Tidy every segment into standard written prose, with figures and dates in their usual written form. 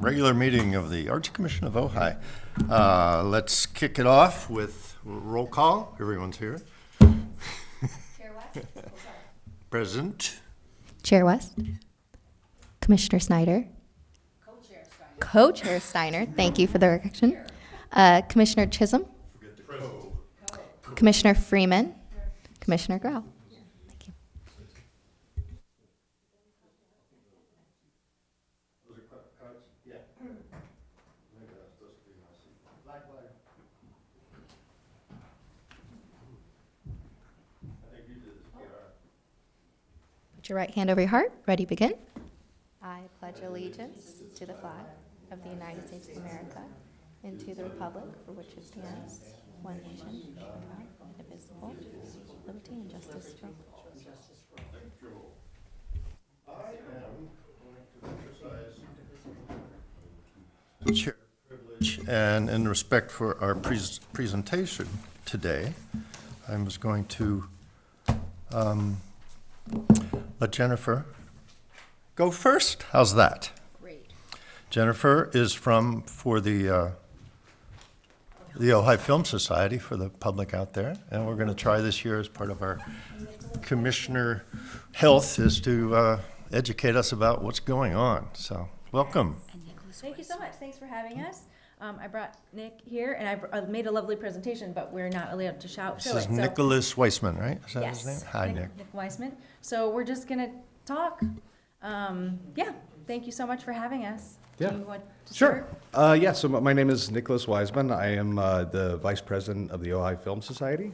regular meeting of the Arts Commission of Ojai. Let's kick it off with roll call. Everyone's here. Chair West? Present. Chair West? Commissioner Snyder? Co-chair Steiner. Co-Chair Steiner, thank you for the correction. Commissioner Chisholm? Commissioner Freeman? Commissioner Grau? Thank you. Put your right hand over your heart. Ready, begin. I pledge allegiance to the flag of the United States of America and to the republic for which it stands, one nation, under God, indivisible, with liberty and justice for all. I am going to exercise chair privilege, and in respect for our presentation today, I was going to let Jennifer go first. How's that? Great. Jennifer is for the Ojai Film Society, for the public out there, and we're going to try this year as part of our Commissioner Health is to educate us about what's going on. So, welcome. Thank you so much. Thanks for having us. I brought Nick here, and I made a lovely presentation, but we're not allowed to show it. This is Nicholas Weissman, right? Is that Yes. his name? Hi, Nick. Nick Weissman. So we're just going to talk. Yeah, thank you so much for having us. Yeah. Do you want to Sure. start? So my name is Nicholas Weissman. I am the Vice President of the Ojai Film Society.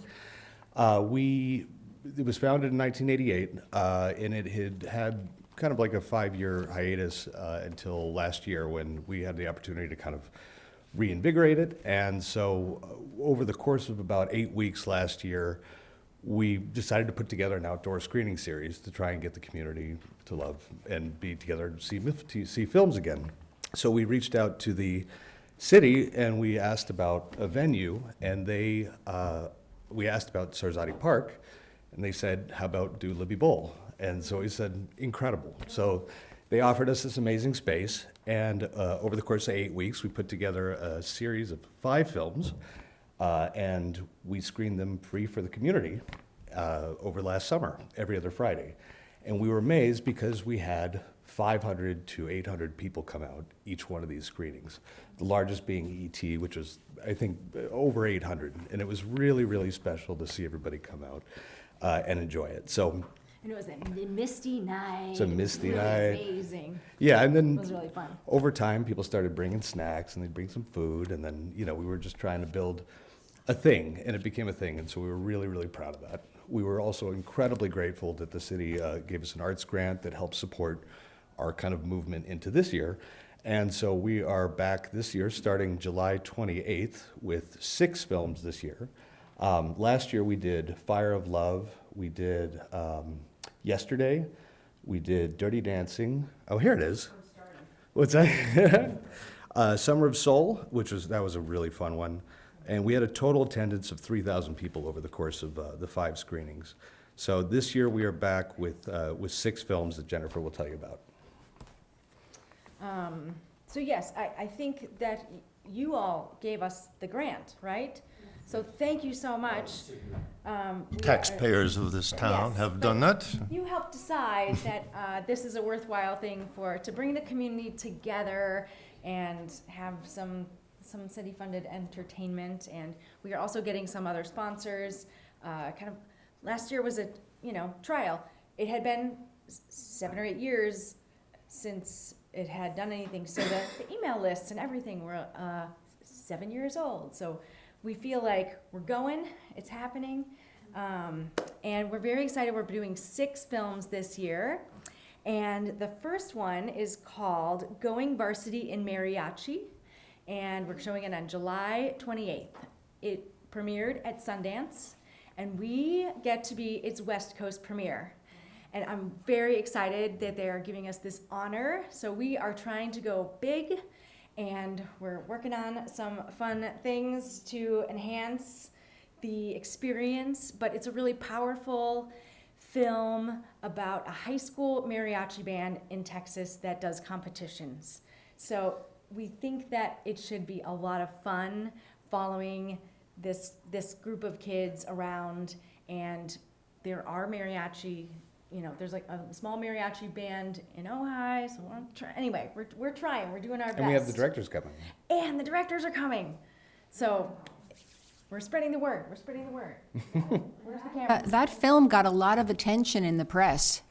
It was founded in 1988, and it had kind of like a 5-year hiatus until last year when we had the opportunity to kind of reinvigorate it. And so over the course of about 8 weeks last year, we decided to put together an outdoor screening series to try and get the community to love and be together to see films again. So we reached out to the city and we asked about a venue, and we asked about Sarzati Park, and they said, how about do Libby Bowl? And so we said, incredible. So they offered us this amazing space, and over the course of 8 weeks, we put together a series of 5 films, and we screened them free for the community over last summer, every other Friday. And we were amazed because we had 500 to 800 people come out each one of these screenings, the largest being E.T., which was, I think, over 800. And it was really, really special to see everybody come out and enjoy it. So, And it was a misty night. It's a misty Really night. Amazing. yeah, and then It was really fun. over time, people started bringing snacks, and they'd bring some food, and then, we were just trying to build a thing, and it became a thing, and so we were really, really proud of that. We were also incredibly grateful that the city gave us an arts grant that helped support our kind of movement into this year, and so we are back this year, starting July 28th, with 6 films this year. Last year, we did Fire of Love, we did Yesterday, we did Dirty Dancing. Oh, here it is. What's that? Summer of Soul, that was a really fun one. And we had a total attendance of 3,000 people over the course of the 5 screenings. So this year we are back with 6 films that Jennifer will tell you about. So yes, I think that you all gave us the grant, right? So thank you so much. Taxpayers of this town Yes, have but done that. You helped decide that this is a worthwhile thing to bring the community together and have some city-funded entertainment, and we are also getting some other sponsors. Last year was a trial. It had been 7 or 8 years since it had done anything, so the email lists and everything were 7 years old. So we feel like we're going, it's happening, and we're very excited. We're doing 6 films this year, and the first one is called Going Varsity in Mariachi, and we're showing it on July 28th. It premiered at Sundance, and we get to be its West Coast premiere. And I'm very excited that they are giving us this honor. So we are trying to go big, and we're working on some fun things to enhance the experience, but it's a really powerful film about a high school mariachi band in Texas that does competitions. So we think that it should be a lot of fun following this group of kids around, and there are mariachi, there's like a small mariachi band in Ojai, so anyway, we're trying, we're doing our best. And we have the directors coming. And the directors are coming. So we're spreading the word. Where's the camera? That film got a lot of attention in the press.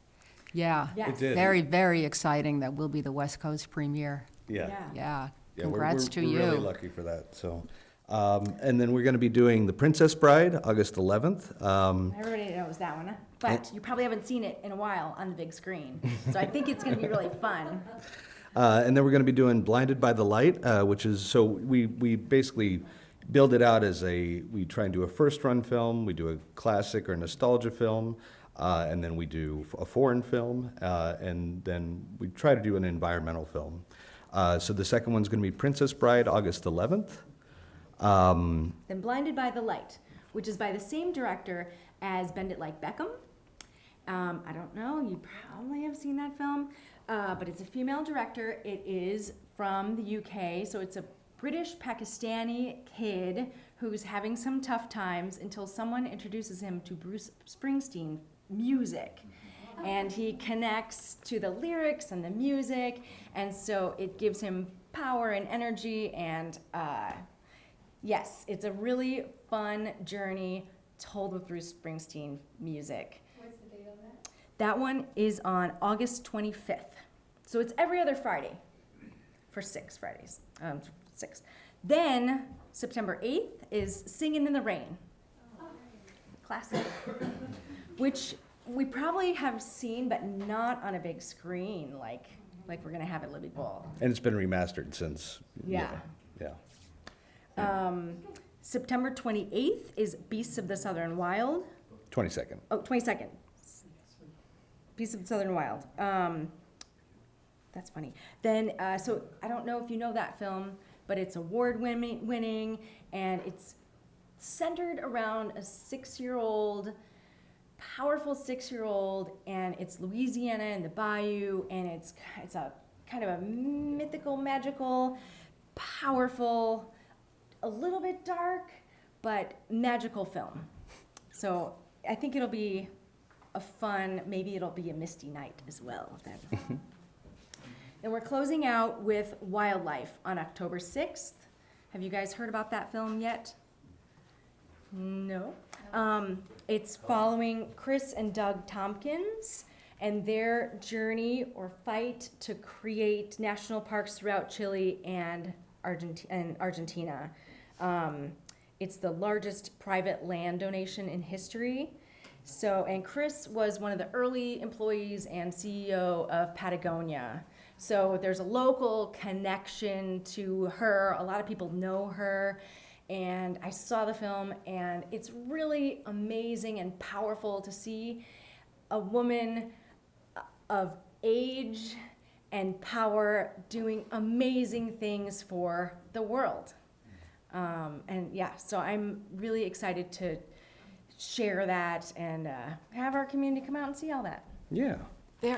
Yeah. Yes. It did. Very, very exciting. That will be the West Coast premiere. Yeah. Yeah. Yeah, Congrats to you. We're really lucky for that, so. And then we're gonna be doing The Princess Bride, August 11th. Everybody knows that one, but you probably haven't seen it in a while on the big screen. So I think it's going to be really fun. And then we're gonna be doing Blinded by the Light, which is, so we basically build it out as we try and do a first-run film, we do a classic or nostalgia film, and then we do a foreign film, and then we try to do an environmental film. So the second one's gonna be Princess Bride, August 11th. Then Blinded by the Light, which is by the same director as Bend It Like Beckham. I don't know, you probably have seen that film, but it's a female director. It is from the UK, so it's a British Pakistani kid who's having some tough times until someone introduces him to Bruce Springsteen music. And he connects to the lyrics and the music, and so it gives him power and energy, and yes, it's a really fun journey told with Bruce Springsteen music. What's the date on that? That one is on August 25th. So it's every other Friday for 6 Fridays. 6. Then September 8th is Singin' in the Rain. Classic. Which we probably have seen, but not on a big screen like we're going to have at Libby Bowl. And it's been remastered since. Yeah. Yeah. September 28th is Beasts of the Southern Wild. 22nd. Oh, 22nd. Beasts of the Southern Wild. That's funny. Then, so I don't know if you know that film, but it's award-winning, and it's centered around a 6-year-old, powerful 6-year-old, and it's Louisiana and the Bayou, and it's a kind of a mythical, magical, powerful, a little bit dark, but magical film. So I think it'll be a fun, maybe it'll be a misty night as well. Then we're closing out with Wildlife on October 6th. Have you guys heard about that film yet? No. It's following Chris and Doug Tompkins and their journey or fight to create national parks throughout Chile and Argentina. It's the largest private land donation in history. So, and Chris was one of the early employees and CEO of Patagonia. So there's a local connection to her. A lot of people know her. And I saw the film, and it's really amazing and powerful to see a woman of age and power doing amazing things for the world. And yeah, so I'm really excited to share that and have our community come out and see all that. Yeah.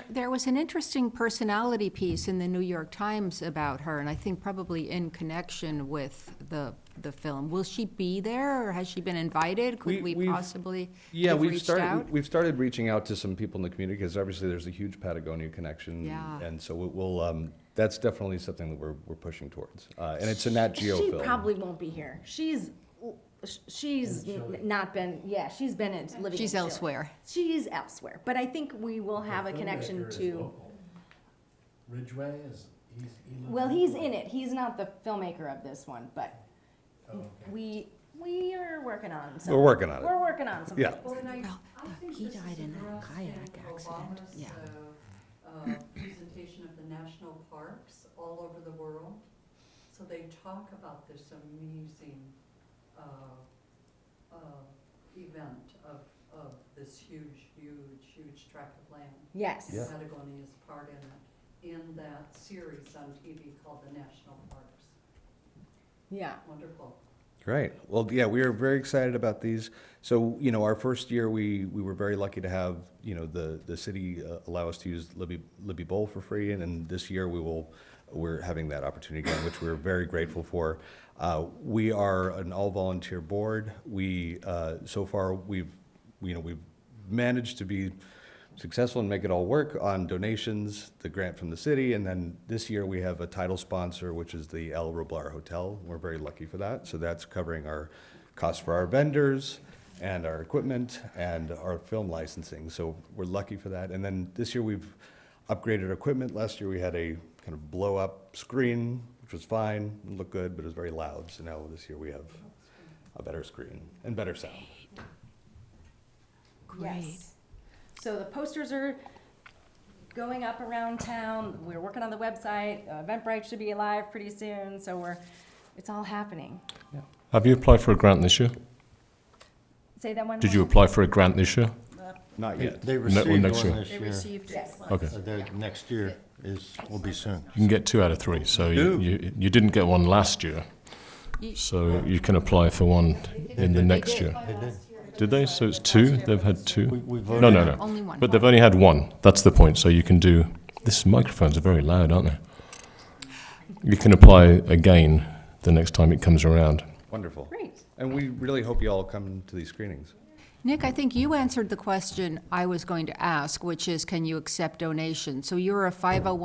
There was an interesting personality piece in the New York Times about her, and I think probably in connection with the film. Will she be there, or has she been invited? Could we possibly have reached out? We've started reaching out to some people in the community, because obviously there's a huge Patagonia connection. Yeah. And so we'll, that's definitely something that we're pushing towards. And it's a Nat Geo She film. probably won't be here. She's not been, she's been living She's in Chile. elsewhere. She's elsewhere, but I think we will have a connection to, Ridgway is, he lives well, he's in it. He's not the filmmaker of this one, but Oh, okay. we are working on something. We're working on it. We're working on something. Yeah. Well, he died in a kayak accident. Yeah. Presentation of the national parks all over the world. So they talk about this amazing event of this huge tract of land. Yes. Yeah. Patagonia is part in that series on TV called The National Parks. Yeah. Wonderful. Great. Well, yeah, we are very excited about these. So, our first year, we were very lucky to have, the city allow us to use Libby Bowl for free. And then this year, we're having that opportunity again, which we're very grateful for. We are an all-volunteer board. We, so far, we've managed to be successful and make it all work on donations, the grant from the city, and then this year we have a title sponsor, which is the El Roblar Hotel. We're very lucky for that. So that's covering our costs for our vendors and our equipment and our film licensing. So we're lucky for that. And then this year we've upgraded equipment. Last year we had a kind of blow-up screen, which was fine, it looked good, but it was very loud. So now this year we have a better screen and better sound. Great. Yes. So the posters are going up around town. We're working on the website. Eventbrite should be live pretty soon. So it's all happening. Have you applied for a grant this year? Say that one. Did you more apply for a grant this year? Not yet. They received one next year. this They year. received it. Yes. Okay. Their next year will be soon. You can get 2 out of 3. So Two? you didn't get one last year. So you can apply for one in the next year. They did. Did they? So it's 2? They've had 2? We voted. No. Only one. But they've only had 1. That's the point. So you can do... These microphones are very loud, aren't they? You can apply again the next time it comes around. Wonderful. Great. And we really hope you all come to these screenings. Nick, I think you answered the question I was going to ask, which is, can you accept donations? So you're a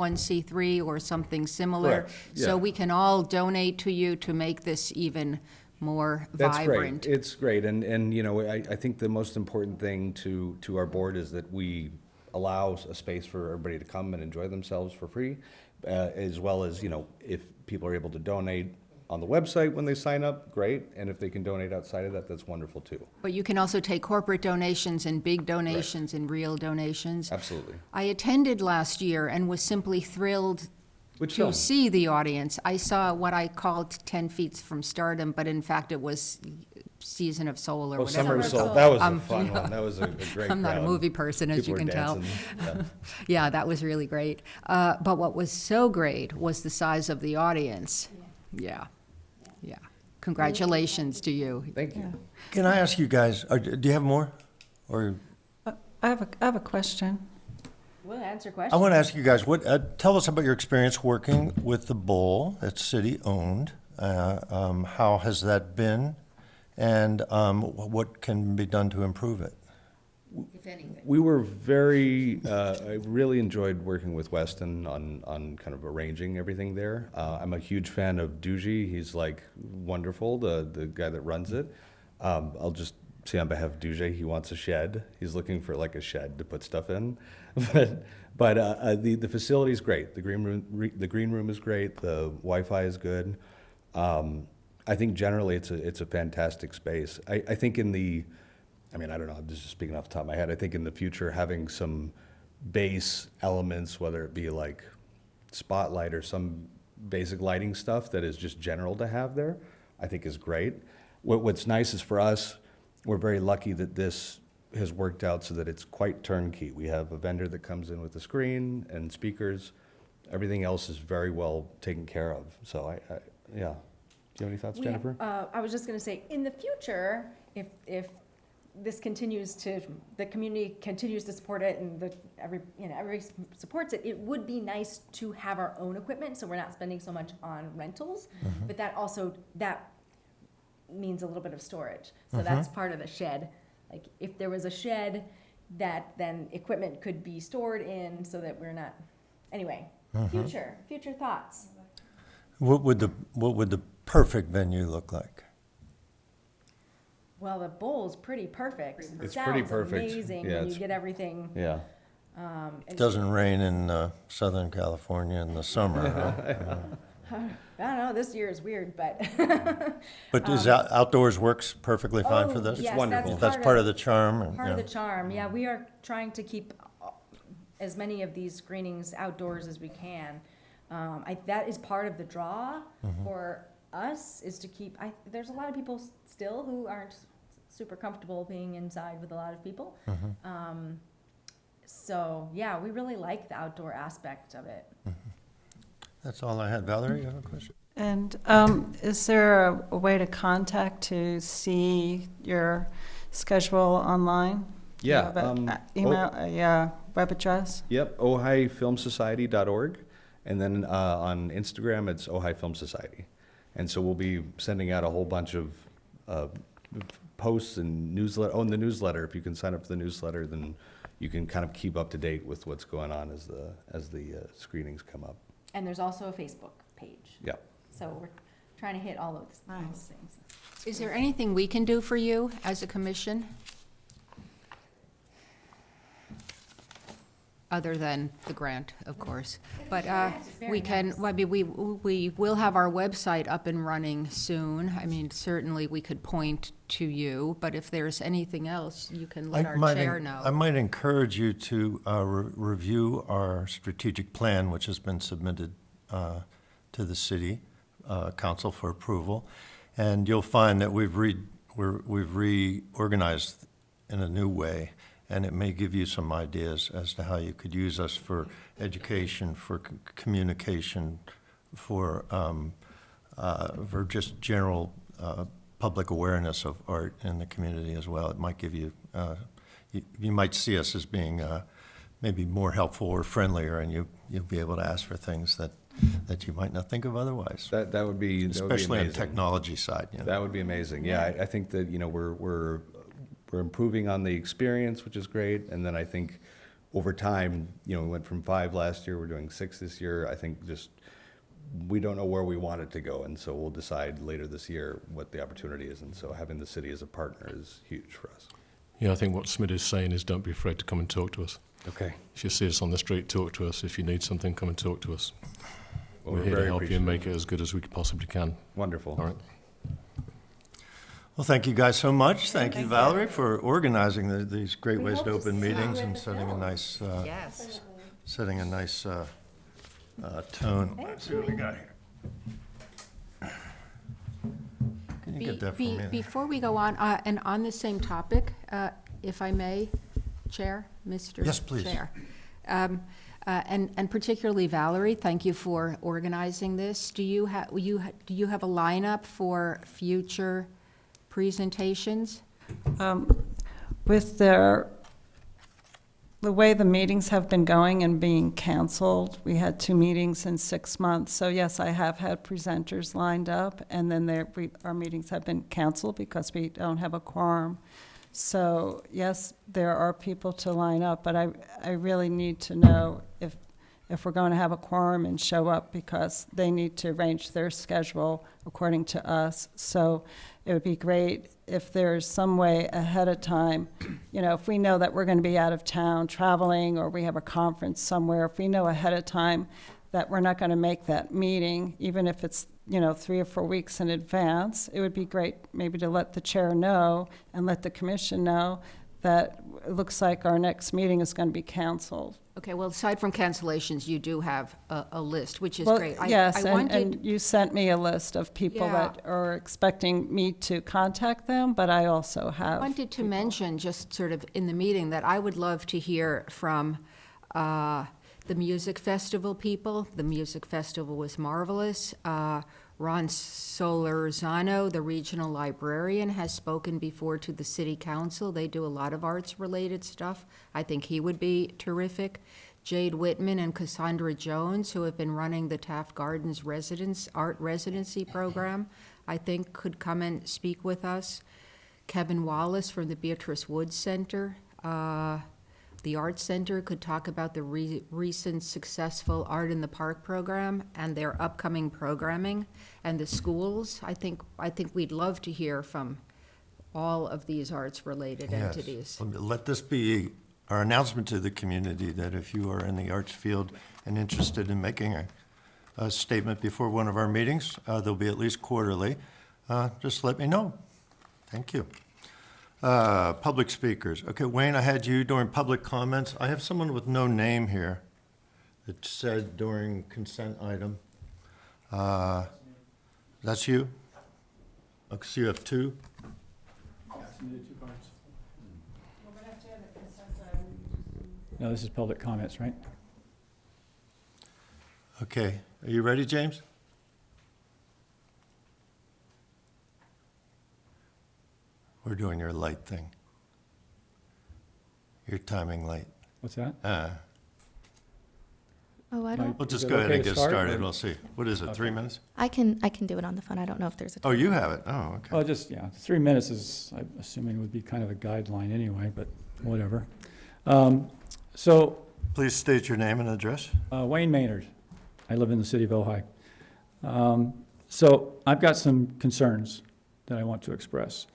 501c3 or something similar? Correct, So yeah. we can all donate to you to make this even more That's vibrant? great. It's great. And you know, I think the most important thing to our board is that we allow a space for everybody to come and enjoy themselves for free, as well as, you know, if people are able to donate on the website when they sign up, great. And if they can donate outside of that, that's wonderful too. But you can also take corporate donations and big donations and real donations. Absolutely. I attended last year and was simply thrilled Which to film? see the audience. I saw what I called 10 Feet from Stardom, but in fact it was Season of Soul or Oh, whatever. Summer of Summer of Soul. Soul. That was a Um, fun yeah. one. That was a great I'm not a crowd. movie person, as you People can were tell. dancing. Yeah. Yeah, that was really great. But what was so great was the size of the audience. Yeah. Congratulations to you. Thank you. Can I ask you guys, do you have more? Or, I have a question. We'll answer I questions. want to ask you guys, tell us about your experience working with the Bowl that's city-owned. How has that been? And what can be done to improve it? If anything. We were very, I really enjoyed working with Weston on kind of arranging everything there. I'm a huge fan of Duji. He's like wonderful, the guy that runs it. I'll just say on behalf of Duji, he wants a shed. He's looking for like a shed to put stuff in. But the facility's great. The green room is great. The Wi-Fi is good. I think generally it's a fantastic space. I think I mean, I don't know, I'm just speaking off the top of my head. I think in the future, having some base elements, whether it be like spotlight or some basic lighting stuff that is just general to have there, I think is great. What's nice is for us, we're very lucky that this has worked out so that it's quite turnkey. We have a vendor that comes in with the screen and speakers. Everything else is very well taken care of. So yeah. Do you have any thoughts, Jennifer? I was just going to say, in the future, if this continues to, the community continues to support it and everybody supports it, it would be nice to have our own equipment, so we're not spending so much on rentals. But that means a little bit of storage. So that's part of the shed. Like, if there was a shed that then equipment could be stored in so that we're not, anyway, future thoughts. What would the perfect venue look like? Well, the bowl's pretty perfect. It It's pretty sounds perfect. amazing Yeah, when you it's- get everything. Yeah. It doesn't rain in Southern California in the summer, huh? I don't know, this year is weird, but. But is outdoors works perfectly fine for Oh, this? yes, wonderful. That's part of the charm. And, Part of yeah. the charm, yeah, we are trying to keep as many of these screenings outdoors as we can. That is part of the draw for us, is to keep, there's a lot of people still who aren't super comfortable being inside with a lot of people. So, yeah, we really like the outdoor aspect of it. That's all I had. Valerie, you have a question? And is there a way to contact to see your schedule online? Do you Yeah, have a email, web address? Yep, ohaifilmsociety.org. And then on Instagram, it's Ojai Film Society. And so we'll be sending out a whole bunch of posts and newsletter. Oh, and the newsletter, if you can sign up for the newsletter, then you can kind of keep up to date with what's going on as the screenings come up. And there's also a Facebook page. Yeah. So we're trying to hit all of those Nice. things. Is there anything we can do for you as a commission? Other than the grant, of course. But we can, I mean, we will have our website up and running soon. I mean, certainly we could point to you, but if there's anything else, you can let our chair I know. might encourage you to review our strategic plan, which has been submitted to the city council for approval. And you'll find that we've reorganized in a new way. And it may give you some ideas as to how you could use us for education, for communication, for just general public awareness of art in the community as well. It might give you, you might see us as being maybe more helpful or friendlier, and you'll be able to ask for things that you might not think of otherwise. That would be Especially on the amazing. technology side. You know. That would be amazing. Yeah, I think that, we're improving on the experience, which is great. And then I think over time, we went from 5 last year, we're doing 6 this year. I think just, we don't know where we want it to go. And so we'll decide later this year what the opportunity is. And so having the city as a partner is huge for us. Yeah, I think what Smith is saying is don't be afraid to come and talk to us. Okay. If you see us on the street, talk to us. If you need something, come and talk to us. Well, We're here to very help you and make appreciative. it as good as we possibly can. Wonderful. All right. Well, thank you guys so much. Thank you, Valerie, for organizing these great We ways hope to to open see you meetings at and the setting a film. nice, Yes. tone. Let's see what we got here. Can you get that for me? Before we go on, and on the same topic, if I may, Chair, Mr. Yes, please. Chair. And particularly Valerie, thank you for organizing this. Do you have a lineup for future presentations? With the way the meetings have been going and being canceled, we had 2 meetings in 6 months. So yes, I have had presenters lined up, and then our meetings have been canceled because we don't have a quorum. So yes, there are people to line up, but I really need to know if we're going to have a quorum and show up, because they need to arrange their schedule according to us. So it would be great if there's some way ahead of time, if we know that we're going to be out of town traveling, or we have a conference somewhere, if we know ahead of time that we're not going to make that meeting, even if it's 3 or 4 weeks in advance, it would be great maybe to let the chair know and let the commission know that it looks like our next meeting is going to be canceled. Okay, well, aside from cancellations, you do have a list, which is Well, great. yes, I wanted, and you sent me a list of people Yeah. that are expecting me to contact them, but I also have. wanted to mention, just sort of in the meeting, that I would love to hear from the music festival people. The music festival was marvelous. Ron Solorzano, the regional librarian, has spoken before to the city council. They do a lot of arts-related stuff. I think he would be terrific. Jade Whitman and Cassandra Jones, who have been running the Taft Gardens art residency program, I think could come and speak with us. Kevin Wallace from the Beatrice Woods Center. The Arts Center could talk about the recent successful Art in the Park program and their upcoming programming, and the schools. I think we'd love to hear from all of these arts-related Yes. entities. Let this be our announcement to the community that if you are in the arts field and interested in making a statement before one of our meetings, there'll be at least quarterly, just let me know. Thank you. Public speakers. Okay, Wayne, I had you during public comments. I have someone with no name here that said during consent item. That's you? Okay, so you have 2? No, this is public comments, right? Okay, are you ready, James? We're doing your light thing. Your timing light. What's that? Oh, I Might- don't, We'll Is just it go ahead okay and to get start, started. or- We'll see. What is it, 3 Okay. minutes? I can do it on the phone. I don't know if there's a. Oh, you have it? Oh, okay. Well, just, yeah, 3 minutes is, I'm assuming would be kind of a guideline anyway, but whatever. So, Please state your name and address. Wayne Maynard, I live in the city of Ojai. So I've got some concerns that I want to express.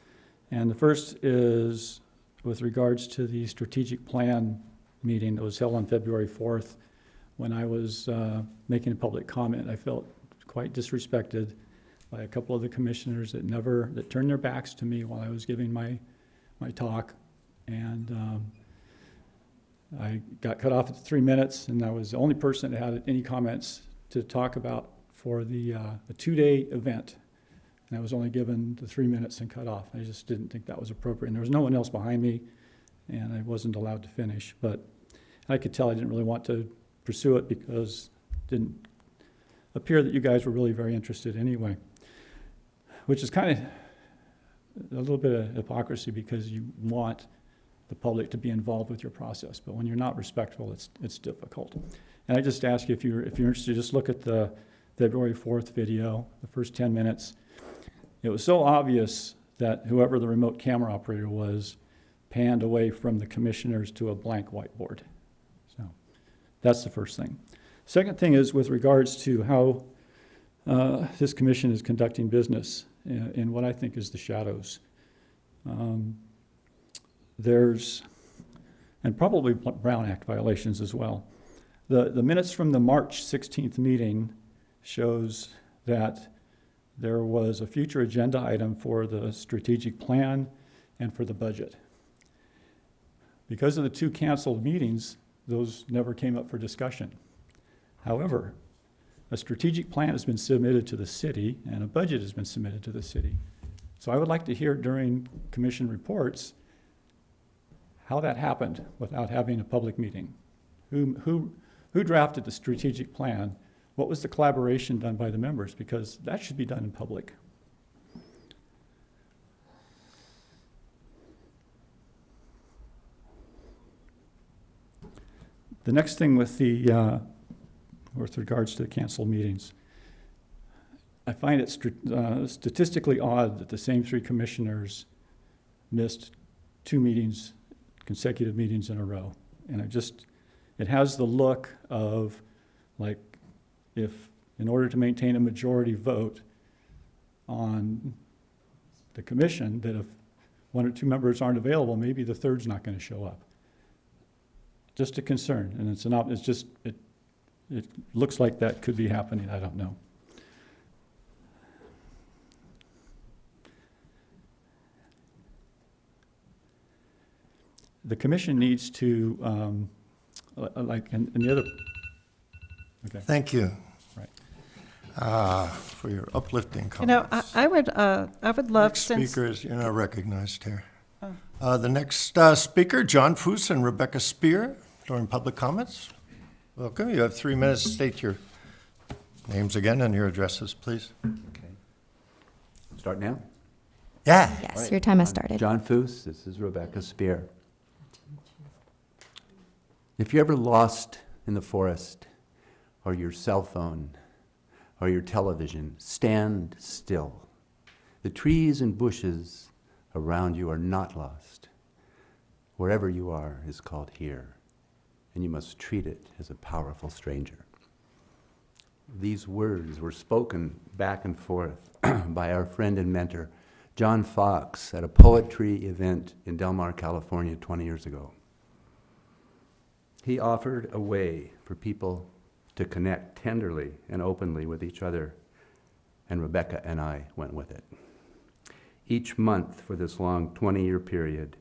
And the first is with regards to the strategic plan meeting that was held on February 4th. When I was making a public comment, I felt quite disrespected by a couple of the commissioners that turned their backs to me while I was giving my talk. And I got cut off at 3 minutes, and I was the only person that had any comments to talk about for the 2-day event. And I was only given the 3 minutes and cut off. I just didn't think that was appropriate. And there was no one else behind me, and I wasn't allowed to finish. But I could tell I didn't really want to pursue it because it didn't appear that you guys were really very interested anyway, which is kind of a little bit of hypocrisy because you want the public to be involved with your process. But when you're not respectful, it's difficult. And I just ask you, if you're interested, just look at the February 4th video, the first 10 minutes. It was so obvious that whoever the remote camera operator was panned away from the commissioners to a blank whiteboard. So that's the first thing. Second thing is with regards to how this commission is conducting business in what I think is the shadows. There's, and probably Brown Act violations as well. The minutes from the March 16th meeting shows that there was a future agenda item for the strategic plan and for the budget. Because of the 2 canceled meetings, those never came up for discussion. However, a strategic plan has been submitted to the city and a budget has been submitted to the city. So I would like to hear during commission reports how that happened without having a public meeting. Who drafted the strategic plan? What was the collaboration done by the members? Because that should be done in public. The next thing with regards to the canceled meetings, I find it statistically odd that the same 3 commissioners missed 2 meetings, consecutive meetings in a row. And it has the look of like, if in order to maintain a majority vote on the commission, that if 1 or 2 members aren't available, maybe the third's not going to show up. Just a concern, and it looks like that could be happening. I don't know. The commission needs to, and the other. Okay. Thank you. Right. For your uplifting You know, comments. I would love, Next since, speaker you're not recognized here. Oh. The next speaker, John Foose and Rebecca Spear, during public comments. Welcome. You have 3 minutes to state your names again and your addresses, please. Okay. Start now? Yeah. Yes, Right. your time has I'm started. John Foose, this is Rebecca Spear. If you're ever lost in the forest, or your cell phone, or your television, stand still. The trees and bushes around you are not lost. Wherever you are is called here, and you must treat it as a powerful stranger. These words were spoken back and forth by our friend and mentor, John Fox, at a poetry event in Del Mar, California 20 years ago. He offered a way for people to connect tenderly and openly with each other, and Rebecca and I went with it. Each month for this long 20-year period,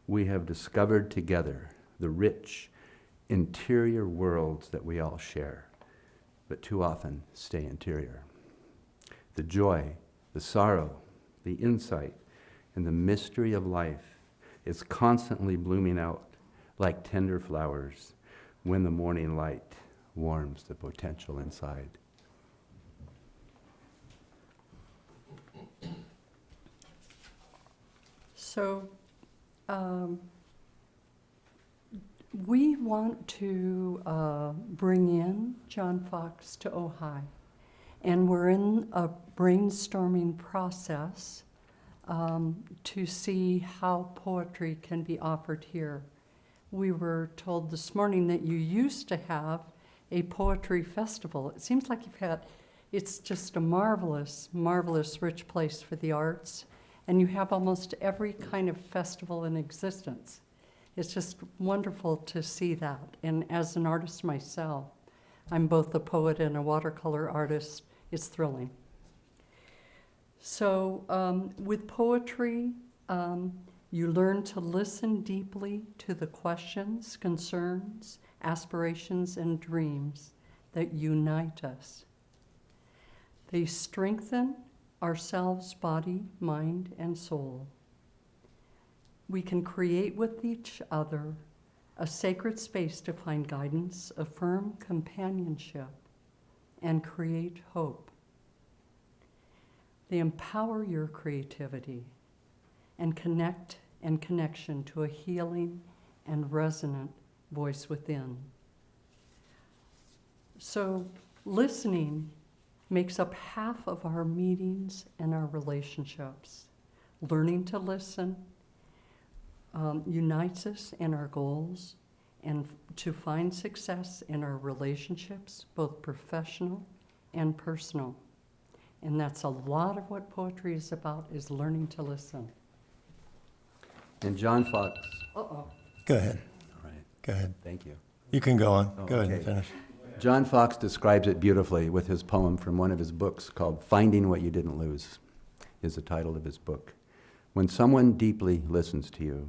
we have discovered together the rich interior worlds that we all share, but too often stay interior. The joy, the sorrow, the insight, and the mystery of life is constantly blooming out like tender flowers when the morning light warms the potential inside. So, We want to bring in John Fox to Ojai, and we're in a brainstorming process to see how poetry can be offered here. We were told this morning that you used to have a poetry festival. It seems like it's just a marvelous, marvelous rich place for the arts, and you have almost every kind of festival in existence. It's just wonderful to see that. And as an artist myself, I'm both a poet and a watercolor artist. It's thrilling. So with poetry, you learn to listen deeply to the questions, concerns, aspirations, and dreams that unite us. They strengthen ourselves, body, mind, and soul. We can create with each other a sacred space to find guidance, affirm companionship, and create hope. They empower your creativity and connection to a healing and resonant voice within. So listening makes up half of our meetings and our relationships. Learning to listen unites us in our goals and to find success in our relationships, both professional and personal. And that's a lot of what poetry is about, is learning to listen. And John Fox. Uh-oh. Go ahead. All right, Go ahead. thank you. You can go on. Oh, Go ahead and okay. finish. John Fox describes it beautifully with his poem from one of his books called Finding What You Didn't Lose, is the title of his book. When someone deeply listens to you,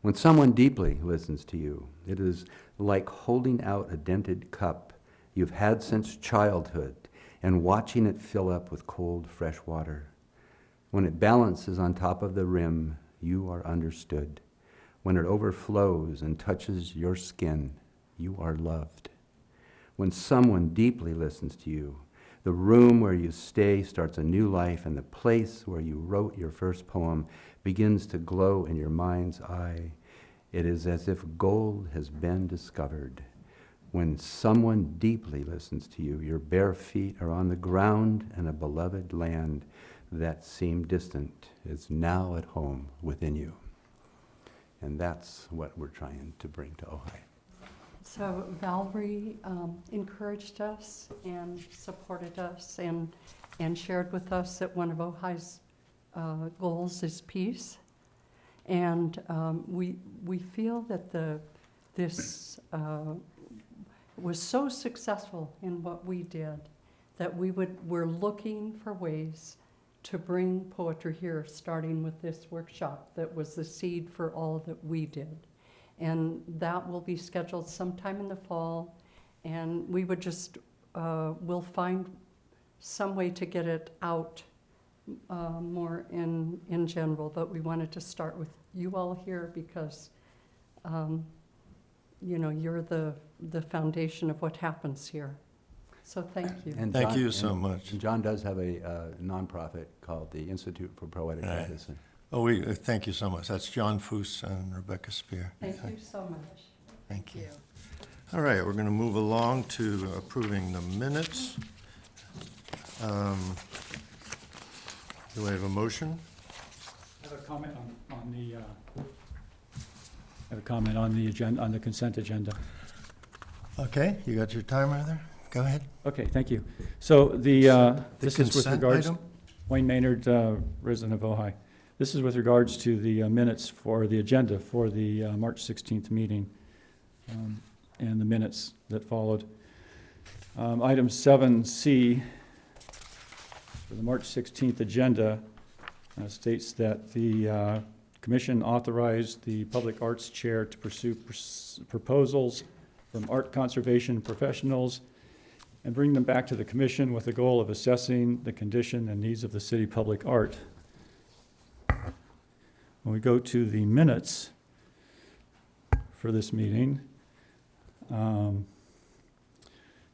when someone deeply listens to you, it is like holding out a dented cup you've had since childhood and watching it fill up with cold, fresh water. When it balances on top of the rim, you are understood. When it overflows and touches your skin, you are loved. When someone deeply listens to you, the room where you stay starts a new life, and the place where you wrote your first poem begins to glow in your mind's eye. It is as if gold has been discovered. When someone deeply listens to you, your bare feet are on the ground, and a beloved land that seemed distant is now at home within you. And that's what we're trying to bring to Ojai. So Valerie encouraged us and supported us and shared with us that one of Ojai's goals is peace. And we feel that this was so successful in what we did that we're looking for ways to bring poetry here, starting with this workshop that was the seed for all that we did. And that will be scheduled sometime in the fall, and we would just, we'll find some way to get it out more in general, but we wanted to start with you all here because, you know, you're the foundation of what happens here. So thank you. And Thank John- you so and- much. and John does have a nonprofit called the Institute for Poetic Right. Practice. Oh, we thank you so much. That's John Foos and Rebecca Spear. Thank you so much. Thank you. All right, we're going to move along to approving the minutes. Do I have a motion? I have a comment on the agenda, on the consent agenda. Okay, you got your timer there? Go ahead. Okay, thank you. So The this is with consent regards, item? Wayne Maynard, resident of Ojai. This is with regards to the minutes for the agenda for the March 16th meeting and the minutes that followed. Item 7C for the March 16th agenda states that the commission authorized the Public Arts Chair to pursue proposals from art conservation professionals and bring them back to the commission with the goal of assessing the condition and needs of the city public art. When we go to the minutes for this meeting,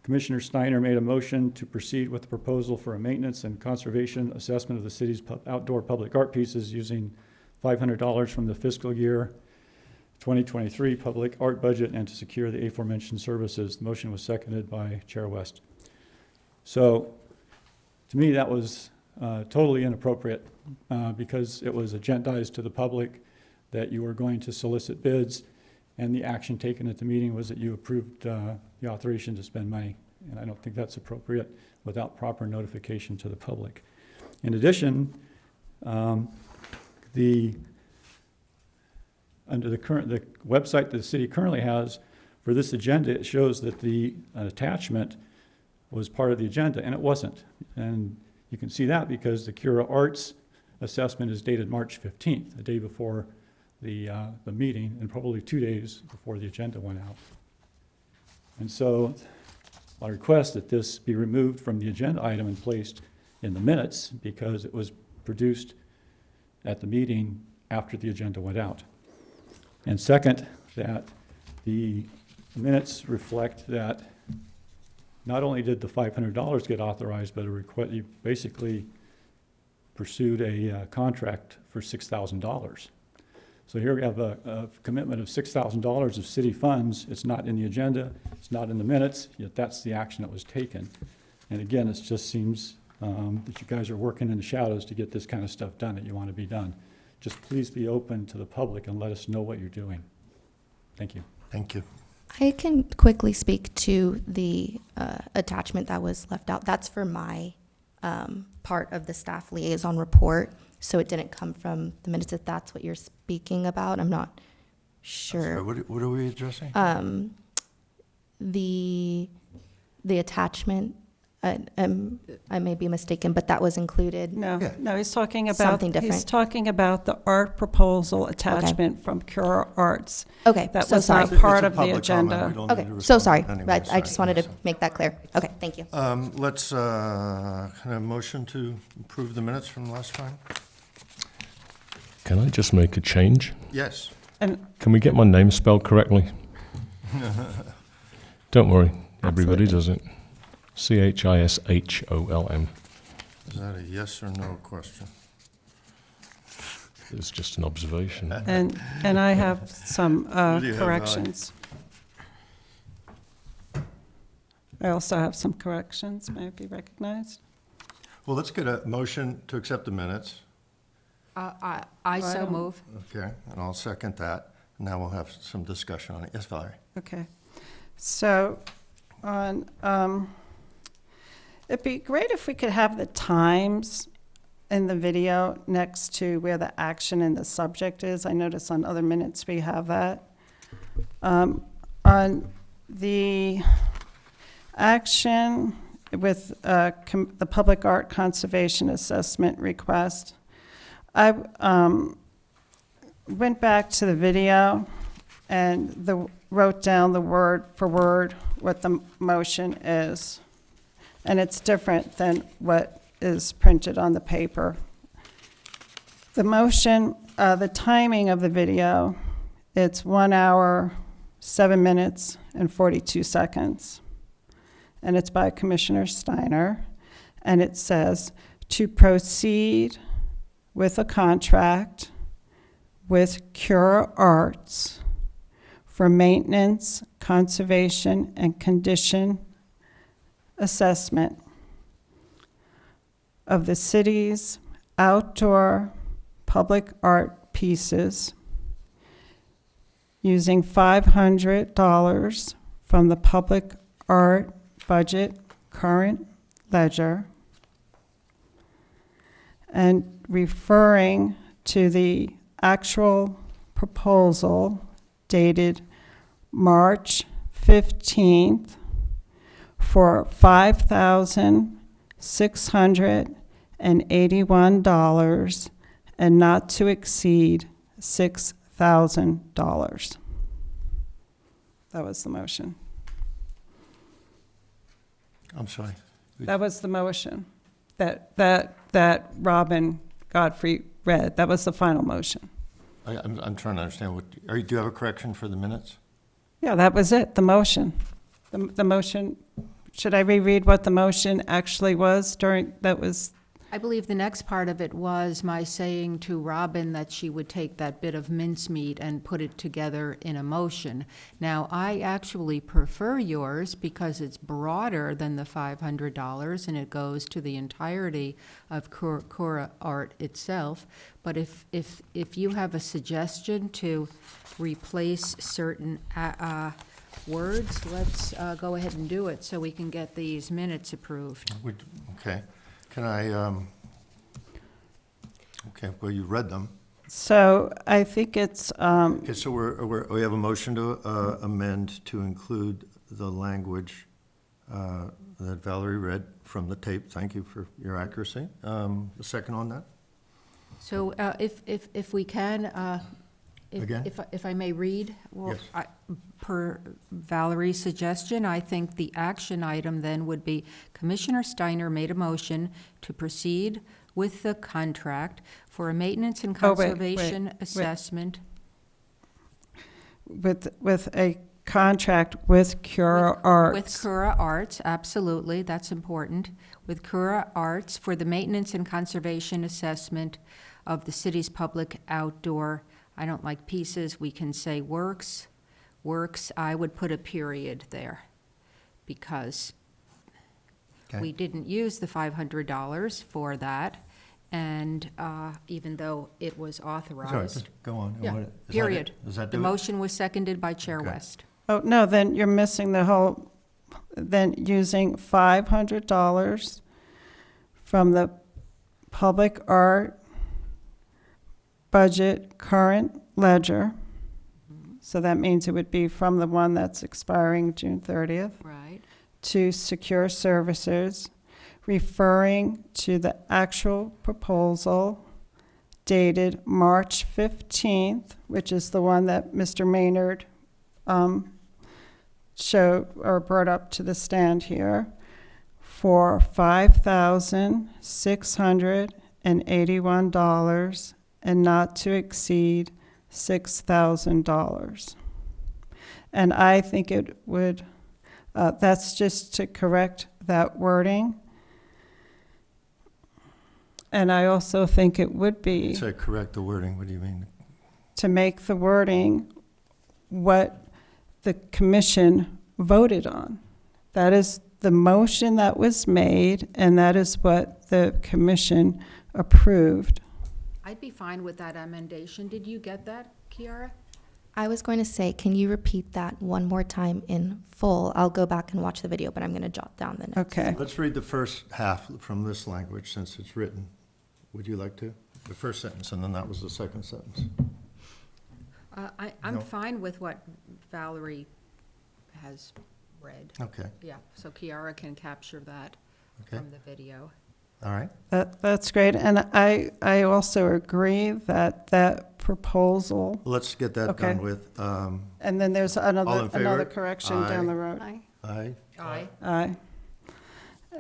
Commissioner Steiner made a motion to proceed with the proposal for a maintenance and conservation assessment of the city's outdoor public art pieces using $500 from the fiscal year 2023 public art budget and to secure the aforementioned services. The motion was seconded by Chair West. So, to me, that was totally inappropriate because it was agendized to the public that you were going to solicit bids, and the action taken at the meeting was that you approved the authorization to spend money. And I don't think that's appropriate without proper notification to the public. In addition, under the website that the city currently has for this agenda, it shows that an attachment was part of the agenda, and it wasn't. And you can see that because the Cura Arts assessment is dated March 15th, the day before the meeting, and probably 2 days before the agenda went out. And so I request that this be removed from the agenda item and placed in the minutes because it was produced at the meeting after the agenda went out. And second, that the minutes reflect that not only did the $500 get authorized, but you basically pursued a contract for $6,000. So here we have a commitment of $6,000 of city funds. It's not in the agenda, it's not in the minutes, yet that's the action that was taken. And again, it just seems that you guys are working in the shadows to get this kind of stuff done that you want to be done. Just please be open to the public and let us know what you're doing. Thank you. Thank you. I can quickly speak to the attachment that was left out. That's for my part of the staff liaison report, so it didn't come from the minutes. If that's what you're speaking about, I'm not sure. Sorry, what are we addressing? The attachment, I may be mistaken, but that was included. No, Yeah. no, he's talking about. Something different. He's talking about the art proposal attachment from Cura Arts. Okay, That so was sorry. not part It's a of the public comment. agenda. We don't need Okay, to so respond sorry. anyway, But I just wanted to so. make that clear. Okay, thank you. Let's, can I have a motion to approve the minutes from last time? Can I just make a change? Yes. And Can we get my name spelled correctly? Don't worry, everybody does it. Chisholm. Is that a yes or no question? It's just an observation. and I have some do you have, corrections. I also have some corrections, may it be recognized? Well, let's get a motion to accept the minutes. I so don't- move. Okay, and I'll second that. Now we'll have some discussion on it. Yes, Valerie? Okay. So on, it'd be great if we could have the times in the video next to where the action and the subject is. I notice on other minutes we have that. On the action with the Public Art Conservation Assessment request, I went back to the video and wrote down the word for word what the motion is. And it's different than what is printed on the paper. The motion, the timing of the video, it's 1 hour, 7 minutes, and 42 seconds. And it's by Commissioner Steiner. And it says, to proceed with a contract with Cura Arts for maintenance, conservation, and condition assessment of the city's outdoor public art pieces using $500 from the public art budget current ledger and referring to the actual proposal dated March 15th for $5,681 and not to exceed $6,000. That was the motion. I'm sorry. That was the motion that Robin Godfrey read. That was the final motion. I'm trying to understand do you have a correction for the minutes? Yeah, that was it, the motion. The motion, should I reread what the motion actually was that was I believe the next part of it was my saying to Robin that she would take that bit of mincemeat and put it together in a motion. Now, I actually prefer yours because it's broader than the $500 and it goes to the entirety of Cura Art itself. But if you have a suggestion to replace certain words, let's go ahead and do it so we can get these minutes approved. Okay. Can I, okay, well, you read them. So I think it's, Okay, so we have a motion to amend to include the language that Valerie read from the tape. Thank you for your accuracy. The second on that? So if we can, Again? if I may read, well, Yes. per Valerie's suggestion, I think the action item then would be Commissioner Steiner made a motion to proceed with the contract for a maintenance and Oh, wait, conservation wait. assessment. with a contract with Cura Arts. With Cura Arts, absolutely, that's important. With Cura Arts for the maintenance and conservation assessment of the city's public outdoor, I don't like pieces, we can say works, I would put a period there, because Okay. we didn't use the $500 for that, and even though it was Sorry, authorized. just go on. Yeah, Is that it? period. Does that The do it? motion was seconded by Chair Okay. West. Oh, no, then you're missing the whole, then using $500 from the public art budget current ledger. So that means it would be from the one that's expiring June 30th. Right. To secure services, referring to the actual proposal dated March 15th, which is the one that Mr. Maynard showed or brought up to the stand here, for $5,681 and not to exceed $6,000. And I think it would, that's just to correct that wording. And I also think it would be Say correct the wording, what do you mean? to make the wording what the commission voted on. That is the motion that was made, and that is what the commission approved. I'd be fine with that amendation. Did you get that, Kiara? I was going to say, can you repeat that one more time in full? I'll go back and watch the video, but I'm going to jot down the notes. Okay. Let's read the first half from this language since it's written. Would you like to? The first sentence, and then that was the second sentence. I'm No. fine with what Valerie has read. Okay, Yeah, so Kiara can capture that okay, from the video. all right. That's great. And I also agree that that proposal, Let's get that Okay. done with. and then there's All in another favor? correction Aye. down the road. Aye. Aye. Aye. Aye.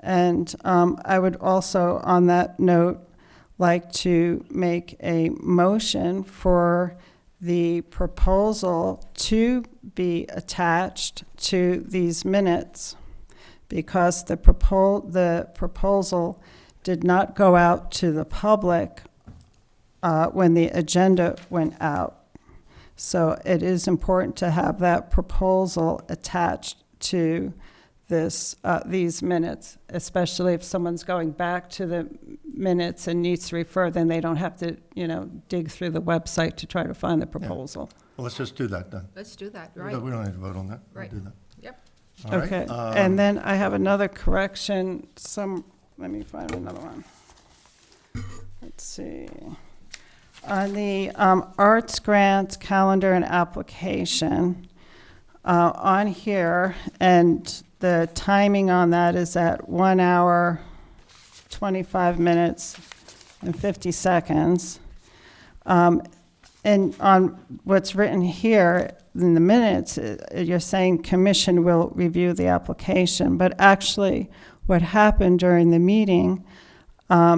And I would also, on that note, like to make a motion for the proposal to be attached to these minutes, because the proposal did not go out to the public when the agenda went out. So it is important to have that proposal attached to these minutes, especially if someone's going back to the minutes and needs to refer, then they don't have to, dig through the website to try to find the proposal. Well, let's just do that then. Let's do that, We right? don't need to vote on that. We'll Right. do that. Yep. All right, Okay, and then I have another correction, let me find another one. Let's see. On the arts grant calendar and application, on here, and the timing on that is at 1 hour, 25 minutes, and 50 seconds. And on what's written here in the minutes, you're saying commission will review the application, but actually what happened during the meeting, I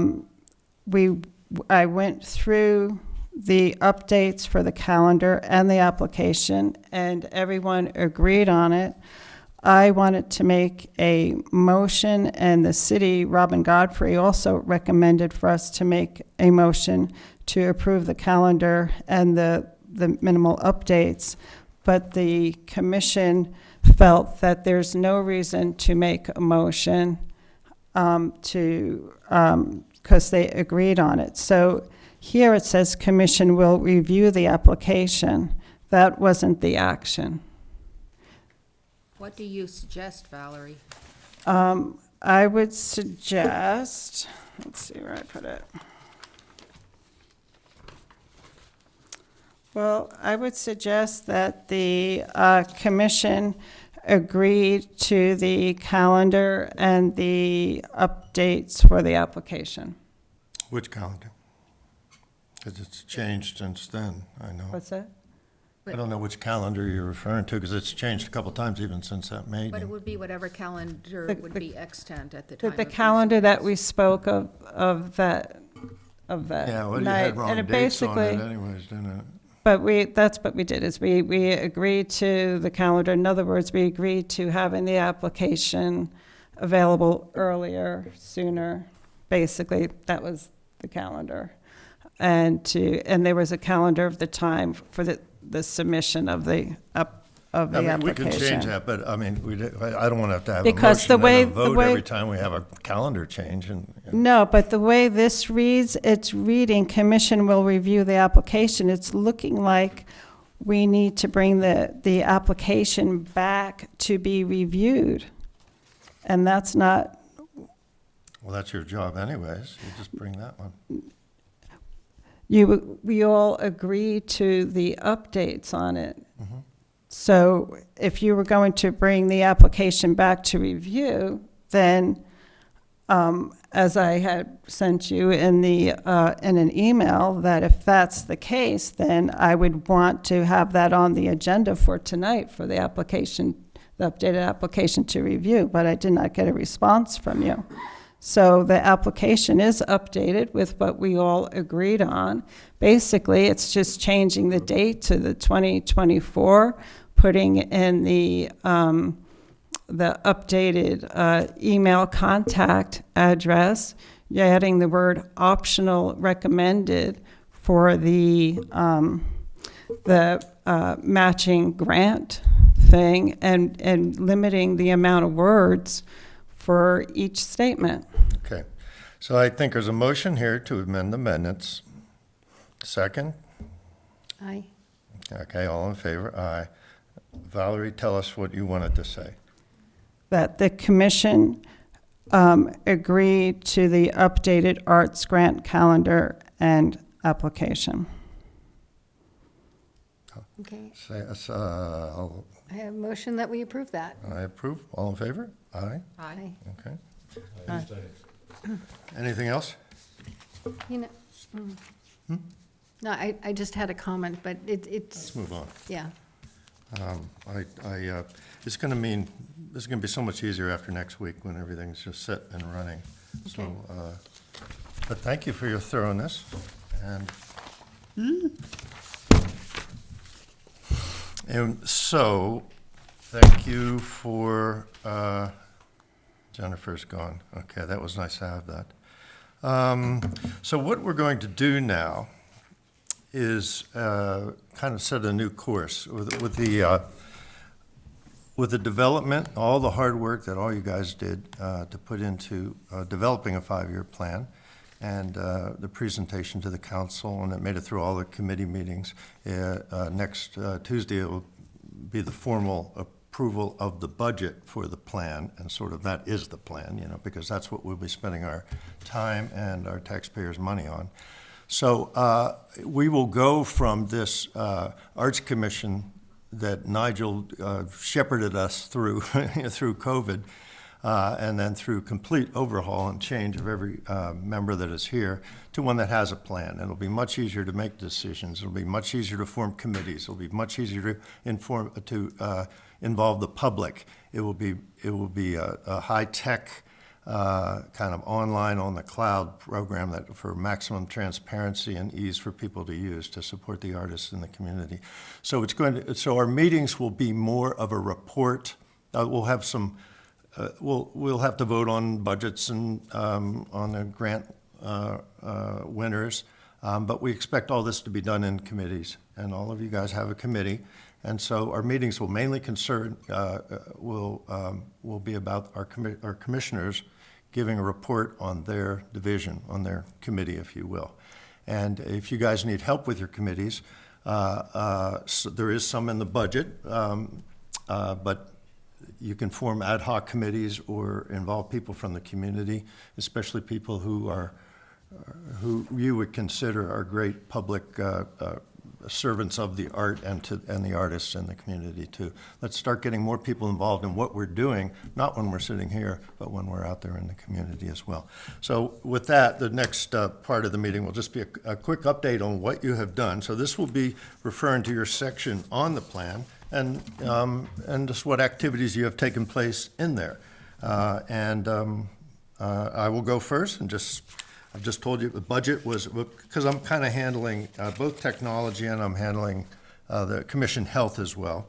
went through the updates for the calendar and the application, and everyone agreed on it. I wanted to make a motion, and the city, Robin Godfrey, also recommended for us to make a motion to approve the calendar and the minimal updates, but the commission felt that there's no reason to make a motion because they agreed on it. So here it says commission will review the application. That wasn't the action. What do you suggest, Valerie? I would suggest, let's see where I put it. Well, I would suggest that the commission agreed to the calendar and the updates for the application. Which calendar? Because it's changed since then, I know. What's that? I don't know which calendar you're referring to, because it's changed a couple times even since that meeting. But it would be whatever calendar The- would be extant at the The, time. the of calendar that these we spoke of that Yeah, well, you night. had wrong And it dates on it basically, anyways, didn't it? but that's what we did, is we agreed to the calendar. In other words, we agreed to having the application available earlier, sooner. Basically, that was the calendar. And there was a calendar of the time for the submission of the application. We can change that, but I mean, I don't want to have to have a Because motion the way- and a the vote way- every time we have a calendar change and. No, but the way this reads, it's reading, commission will review the application. It's looking like we need to bring the application back to be reviewed. And that's not, Well, that's your job anyways. You just bring that one. we all agree to the updates on it. Mm-hmm. So if you were going to bring the application back to review, then, as I had sent you in an email, that if that's the case, then I would want to have that on the agenda for tonight for the application, the updated application to review, but I did not get a response from you. So the application is updated with what we all agreed on. Basically, it's just changing the date to the 2024, putting in the updated email contact address, adding the word optional recommended for the matching grant thing, and limiting the amount of words for each statement. Okay. So I think there's a motion here to amend the minutes. Second? Aye. Okay, all in favor? Aye. Valerie, tell us what you wanted to say. That the commission agreed to the updated arts grant calendar and application. Okay, I I have a motion that we approve that. approve. All in favor? Aye. Aye. Okay. Anything else? You know, no, I just had a comment, but it's, Let's move on. yeah. It's going to mean, this is going to be so much easier after next week when everything's just set and running. So, Okay. but thank you for your thoroughness, and so, thank you for, Jennifer's gone. Okay, that was nice to have that. So what we're going to do now is kind of set a new course with the development, all the hard work that all you guys did to put into developing a 5-year plan, and the presentation to the council, and it made it through all the committee meetings. Next Tuesday, it will be the formal approval of the budget for the plan, and sort of that is the plan, you know, because that's what we'll be spending our time and our taxpayers' money on. So we will go from this Arts Commission that Nigel shepherded us through through COVID, and then through complete overhaul and change of every member that is here, to one that has a plan. It'll be much easier to make decisions. It'll be much easier to form committees. It'll be much easier to involve the public. It will be a high-tech kind of online on the cloud program that for maximum transparency and ease for people to use to support the artists in the community. So so our meetings will be more of a report we'll have some, we'll have to vote on budgets and on the grant winners, but we expect all this to be done in committees, and all of you guys have a committee. And so our meetings will mainly will be about our commissioners giving a report on their division, on their committee, if you will. And if you guys need help with your committees, so there is some in the budget, but you can form ad hoc committees or involve people from the community, especially people who you would consider are great public servants of the art and the artists in the community too. Let's start getting more people involved in what we're doing, not when we're sitting here, but when we're out there in the community as well. So with that, the next part of the meeting will just be a quick update on what you have done. So this will be referring to your section on the plan and just what activities you have taken place in there. I will go first and I've just told you the budget was, because I'm kind of handling both technology and I'm handling the commission health as well,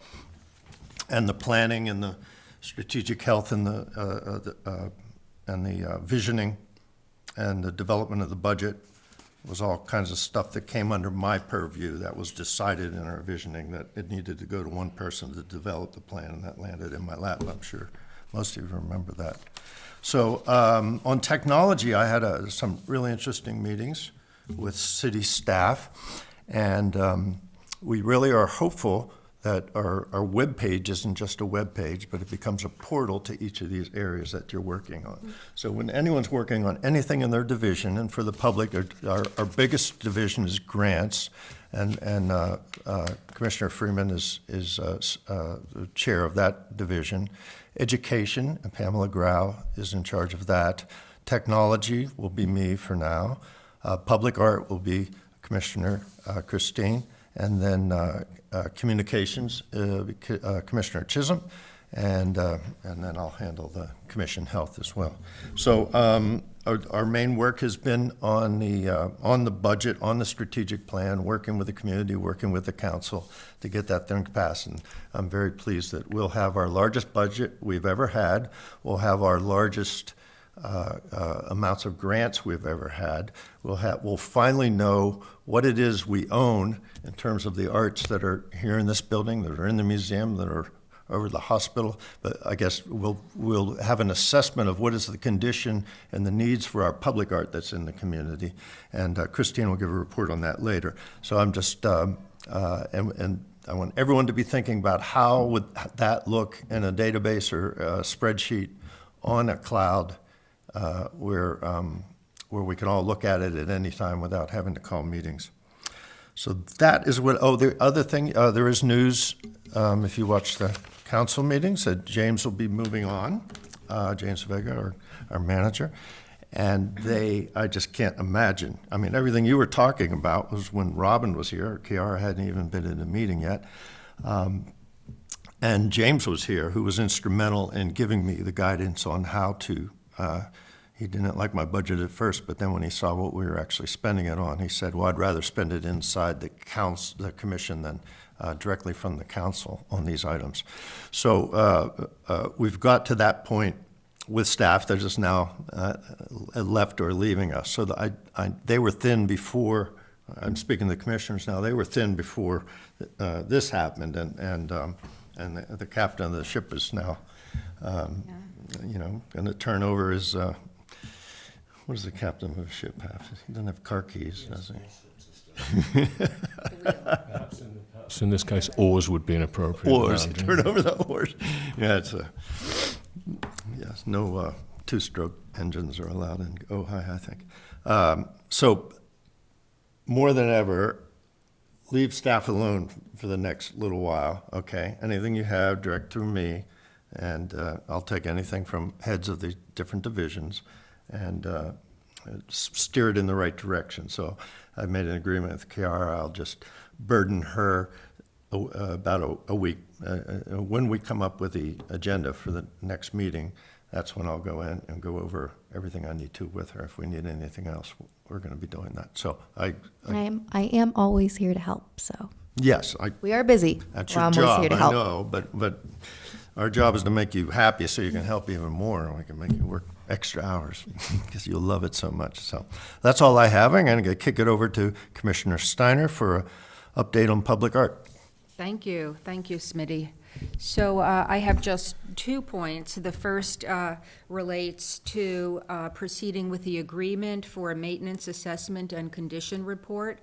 and the planning and the strategic health and the visioning and the development of the budget was all kinds of stuff that came under my purview. That was decided in our visioning that it needed to go to one person to develop the plan, and that landed in my lap. I'm sure most of you remember that. So on technology, I had some really interesting meetings with city staff, and we really are hopeful that our web page isn't just a web page, but it becomes a portal to each of these areas that you're working on. So when anyone's working on anything in their division, and for the public, our biggest division is grants, and Commissioner Freeman is the chair of that division. Education, and Pamela Grau is in charge of that. Technology will be me for now. Public art will be Commissioner Christine, and then communications, Commissioner Chisholm, and then I'll handle the commission health as well. So our main work has been on the budget, on the strategic plan, working with the community, working with the council to get that thing passed. And I'm very pleased that we'll have our largest budget we've ever had. We'll have our largest amounts of grants we've ever had. We'll finally know what it is we own in terms of the arts that are here in this building, that are in the museum, that are over the hospital. But I guess we'll have an assessment of what is the condition and the needs for our public art that's in the community. And Christine will give a report on that later. So I'm just, and I want everyone to be thinking about how would that look in a database or a spreadsheet on a cloud where we can all look at it at any time without having to call meetings. So that is what, the other thing, there is news, if you watch the council meetings, that James will be moving on, James Vega, our manager. And I just can't imagine. I mean, everything you were talking about was when Robin was here. Kiara hadn't even been in the meeting yet. And James was here, who was instrumental in giving me the guidance on how to, he didn't like my budget at first, but then when he saw what we were actually spending it on, he said, well, I'd rather spend it inside the commission than directly from the council on these items. So we've got to that point with staff that is now left or leaving us. So they were thin before, I'm speaking to the commissioners now, they were thin before this happened, and the captain of the ship is now, going to turn over his, what does the captain of the ship have? He doesn't have car keys, does he? So in this case, oars would be inappropriate. Oars, turn over the oars. Yeah, yes, no two-stroke engines are allowed in Ojai, I think. So more than ever, leave staff alone for the next little while, okay? Anything you have, direct through me, and I'll take anything from heads of the different divisions and steer it in the right direction. So I made an agreement with Kiara. I'll just burden her about a week. When we come up with the agenda for the next meeting, that's when I'll go in and go over everything I need to with her. If we need anything else, we're going to be doing that. So I am always here to help, so. Yes. We are busy. That's We're your always job, here to I help. know, but Our job is to make you happy so you can help even more, and we can make you work extra hours because you'll love it so much. So that's all I have. I'm going to kick it over to Commissioner Steiner for an update on public art. Thank you, Smitty. So I have just 2 points. The first relates to proceeding with the agreement for a maintenance assessment and condition report.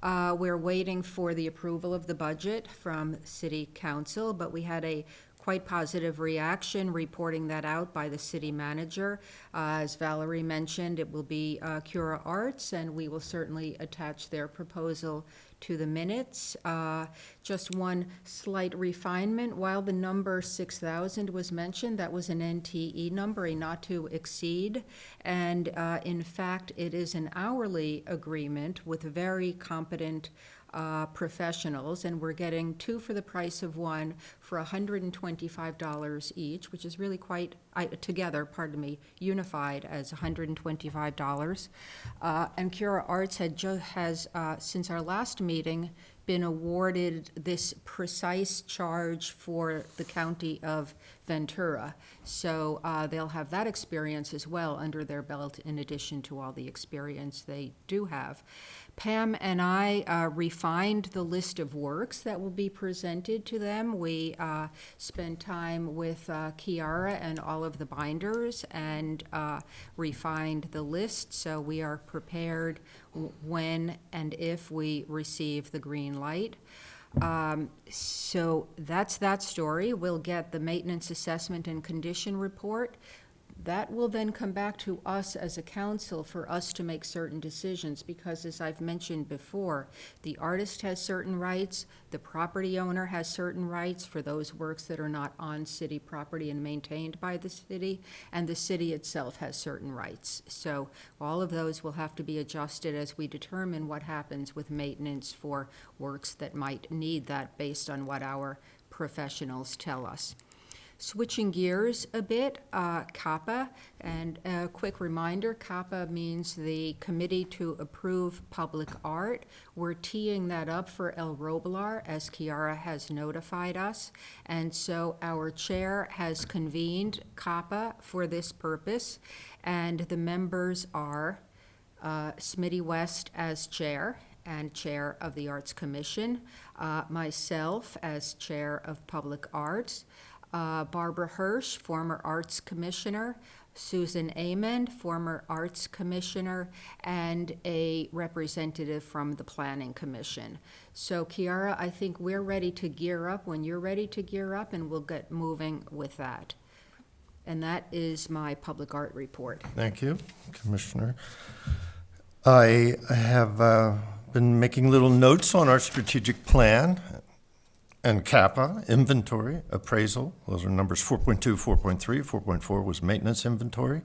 We're waiting for the approval of the budget from City Council, but we had a quite positive reaction reporting that out by the city manager. As Valerie mentioned, it will be Cura Arts, and we will certainly attach their proposal to the minutes. Just one slight refinement. While the number 6,000 was mentioned, that was an NTE number, a not to exceed. And in fact, it is an hourly agreement with very competent professionals, and we're getting 2 for the price of 1 for $125 each, which is really quite, unified as $125. And Cura Arts has, since our last meeting, been awarded this precise charge for the county of Ventura. So they'll have that experience as well under their belt in addition to all the experience they do have. Pam and I refined the list of works that will be presented to them. We spent time with Kiara and all of the binders and refined the list, so we are prepared when and if we receive the green light. So that's that story. We'll get the maintenance assessment and condition report. That will then come back to us as a council for us to make certain decisions, because as I've mentioned before, the artist has certain rights, the property owner has certain rights for those works that are not on city property and maintained by the city, and the city itself has certain rights. So all of those will have to be adjusted as we determine what happens with maintenance for works that might need that based on what our professionals tell us. Switching gears a bit, CAPA, and a quick reminder, CAPA means the Committee to Approve Public Art. We're teeing that up for El Roblar, as Kiara has notified us, and so our chair has convened CAPA for this purpose, and the members are Smitty West as chair, and chair of the Arts Commission, myself as chair of Public Arts, Barbara Hirsch, former Arts Commissioner, Susan Amend, former Arts Commissioner, and a representative from the Planning Commission. So Kiara, I think we're ready to gear up when you're ready to gear up, and we'll get moving with that. And that is my public art report. Thank you, Commissioner. I have been making little notes on our strategic plan and CAPA, inventory, appraisal. Those are numbers 4.2, 4.3. 4.4 was maintenance inventory.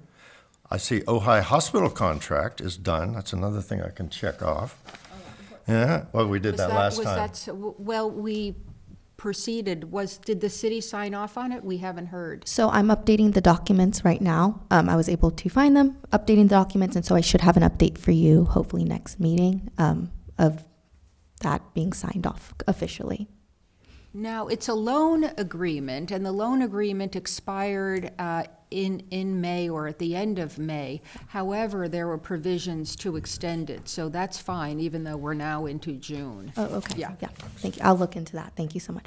I see Ojai hospital contract is done. That's another thing I can check off. Yeah, well, we did that last time. Well, we proceeded. Did the city sign off on it? We haven't heard. So I'm updating the documents right now. I was able to find them, updating the documents, and so I should have an update for you, hopefully next meeting, of that being signed off officially. Now, it's a loan agreement, and the loan agreement expired in May or at the end of May. However, there were provisions to extend it, so that's fine, even though we're now into June. Oh, okay. Yeah. Thank you. I'll look into that. Thank you so much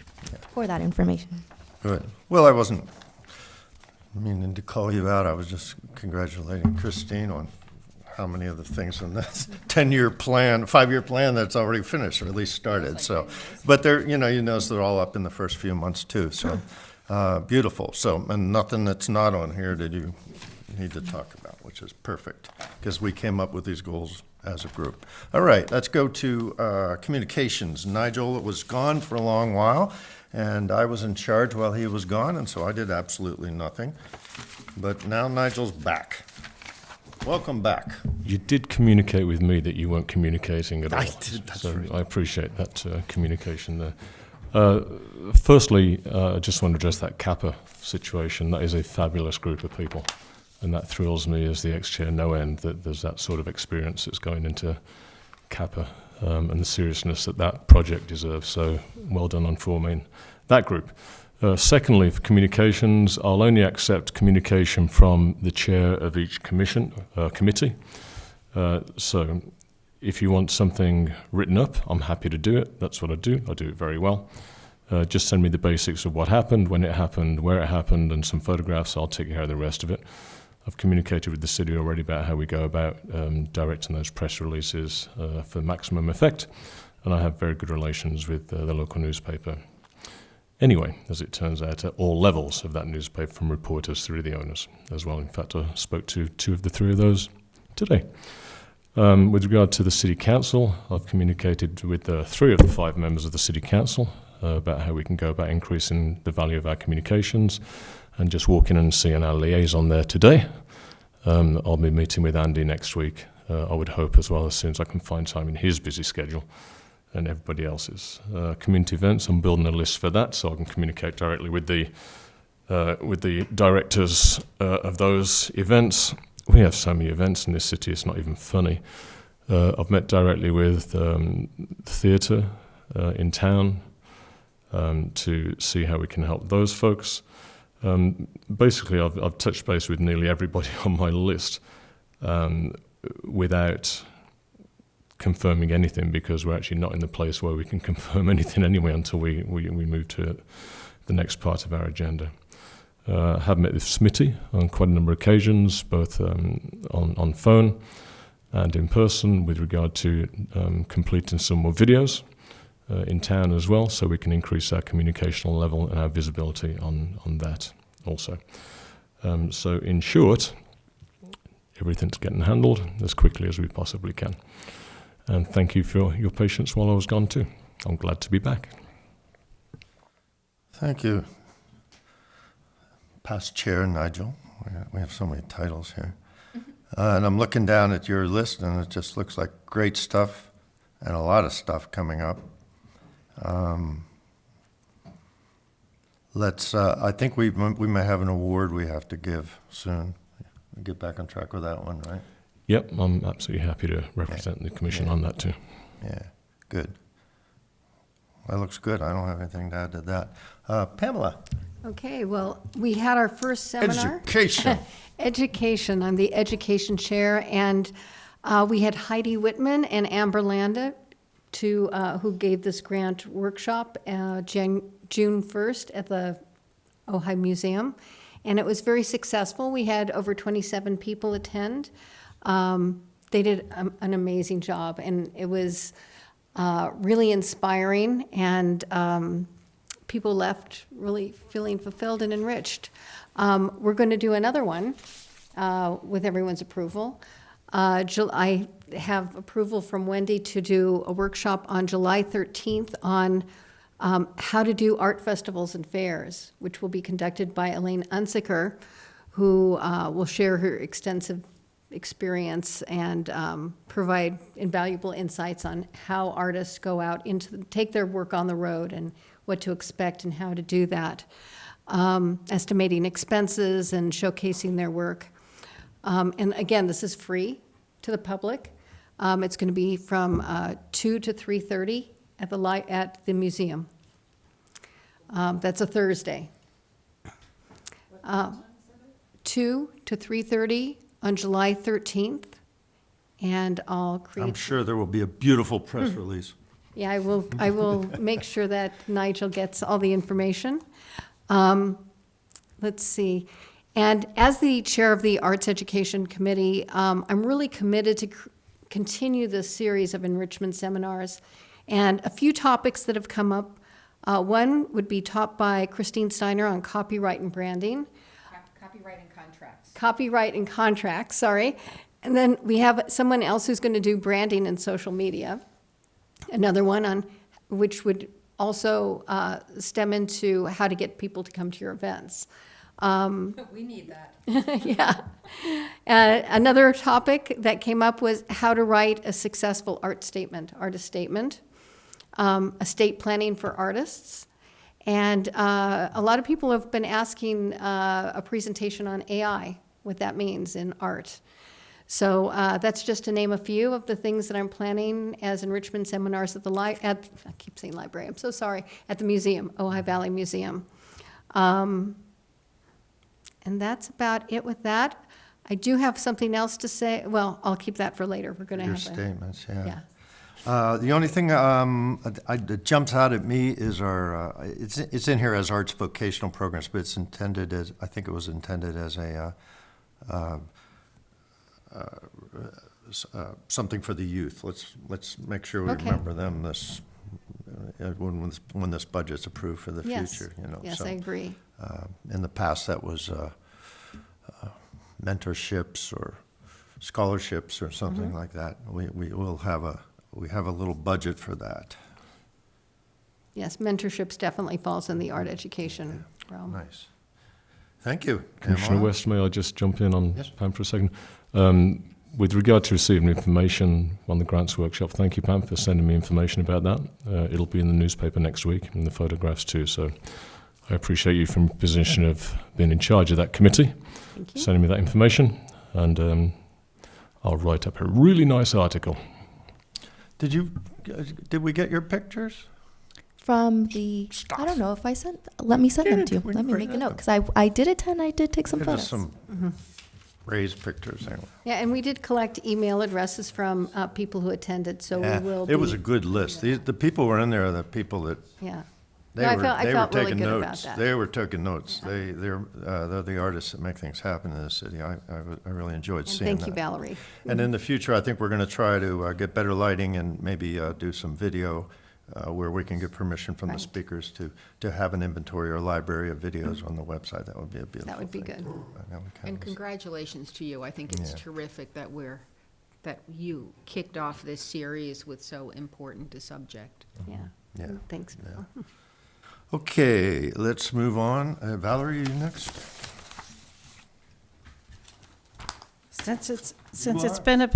for that information. Good. Well, I wasn't meaning to call you out. I was just congratulating Christine on how many of the things in this 10-year plan, 5-year plan that's already finished, or at least started. So, but they're, you notice they're all up in the first few months too. So, beautiful. So, and nothing that's not on here that you need to talk about, which is perfect, because we came up with these goals as a group. All right, let's go to communications. Nigel was gone for a long while, and I was in charge while he was gone, and so I did absolutely nothing. But now Nigel's back. Welcome back. You did communicate with me that you weren't communicating at all. I did, that's so right. I appreciate that communication there. Firstly, I just want to address that CAPA situation. That is a fabulous group of people, and that thrills me as the ex-chair no end that there's that sort of experience that's going into CAPA and the seriousness that that project deserves. So well done on forming that group. Secondly, for communications, I'll only accept communication from the chair of each committee. So if you want something written up, I'm happy to do it. That's what I do. I do it very well. Just send me the basics of what happened, when it happened, where it happened, and some photographs. I'll take care of the rest of it. I've communicated with the city already about how we go about directing those press releases for maximum effect, and I have very good relations with the local newspaper. Anyway, as it turns out, at all levels of that newspaper, from reporters through the owners as well. In fact, I spoke to 2 of the 3 of those today. With regard to the City Council, I've communicated with 3 of the 5 members of the City Council about how we can go about increasing the value of our communications, and just walking and seeing our liaison there today. I'll be meeting with Andy next week, I would hope as well, as soon as I can find time in his busy schedule and everybody else's. Community events, I'm building a list for that, so I can communicate directly with the directors of those events. We have so many events in this city, it's not even funny. I've met directly with the theatre in town to see how we can help those folks. Basically, I've touched base with nearly everybody on my list without confirming anything, because we're actually not in the place where we can confirm anything anyway until we move to the next part of our agenda. I have met with Smitty on quite a number of occasions, both on phone and in person, with regard to completing some more videos in town as well, so we can increase our communicational level and our visibility on that also. So in short, everything's getting handled as quickly as we possibly can. And thank you for your patience while I was gone too. I'm glad to be back. Thank you. Past Chair Nigel. We have so many titles here. And I'm looking down at your list, and it just looks like great stuff and a lot of stuff coming up. I think we may have an award we have to give soon. We'll get back on track with that one, right? Yep, I'm absolutely happy to represent the Commission on that too. Yeah, good. That looks good. I don't have anything to add to that. Pamela. Okay, well, we had our first seminar. Education. Education. I'm the education chair, and we had Heidi Whitman and Amber Landa, who gave this grant workshop June 1st at the Ojai Museum, and it was very successful. We had over 27 people attend. They did an amazing job, and it was really inspiring, and people left really feeling fulfilled and enriched. We're going to do another one with everyone's approval. I have approval from Wendy to do a workshop on July 13th on how to do art festivals and fairs, which will be conducted by Elaine Unsicker, who will share her extensive experience and provide invaluable insights on how artists go out take their work on the road and what to expect and how to do that, estimating expenses and showcasing their work. And again, this is free to the public. It's going to be from 2 to 3:30 at the museum. That's a Thursday. 2 to 3:30 on July 13th, and I'll create. I'm sure there will be a beautiful press release. Yeah, I will make sure that Nigel gets all the information. Let's see. And as the chair of the Arts Education Committee, I'm really committed to continue this series of enrichment seminars. And a few topics that have come up. One would be taught by Christine Steiner on copyright and branding. Copyright and contracts. Copyright and contracts, sorry. And then we have someone else who's going to do branding and social media. Another one on which would also stem into how to get people to come to your events. We need that. Yeah. Another topic that came up was how to write a successful artist statement, estate planning for artists. And a lot of people have been asking a presentation on AI, what that means in art. So that's just to name a few of the things that I'm planning as enrichment seminars at the I keep saying library, I'm so sorry, at the museum, Ojai Valley Museum. And that's about it with that. I do have something else to say. Well, I'll keep that for later. We're going to Your have a... statements, yeah. Yeah. The only thing that jumps out at me is our, it's in here as arts vocational programs, but it's intended as, I think it was intended as a, something for the youth. Let's make sure we Okay. remember them when this budget's approved for the Yes. future, you know. Yes, So, I agree. in the past, that was mentorships or scholarships or something Mm-hmm. like that. We will have a little budget for that. Yes, mentorships definitely falls in the art education realm. Nice. Thank you. Commissioner Emma? West, may I just jump in on Yes. Pam for a second? With regard to receiving information on the grants workshop, thank you, Pam, for sending me information about that. It'll be in the newspaper next week, and the photographs too. So I appreciate you from a position of being in charge of that committee, Thank you. sending me that information, and I'll write up a really nice article. Did we get your pictures? From the, I don't know if I sent, let me send them to you. We Let me can make a bring note, them. because I did attend, I did take some Give us photos. some raised pictures anyway. Yeah, and we did collect email addresses from people who attended, so we Yeah, will it was be- a good list. The people who were in there are the people that Yeah. they No, I were felt really taking good about notes. that. They were taking notes. They're the artists that make things happen in the city. I really enjoyed And seeing that. thank you, Valerie. And in the future, I think we're going to try to get better lighting and maybe do some video where we can get permission from the Right. speakers to have an inventory or library of videos on the website. That would be a beautiful That would be thing. good. That would kind And of- congratulations to you. I think it's Yeah. terrific that that you kicked off this series with so important a subject. Yeah. Yeah. Thanks, Bill. Okay, let's move on. Valerie, you next? Since it's are? been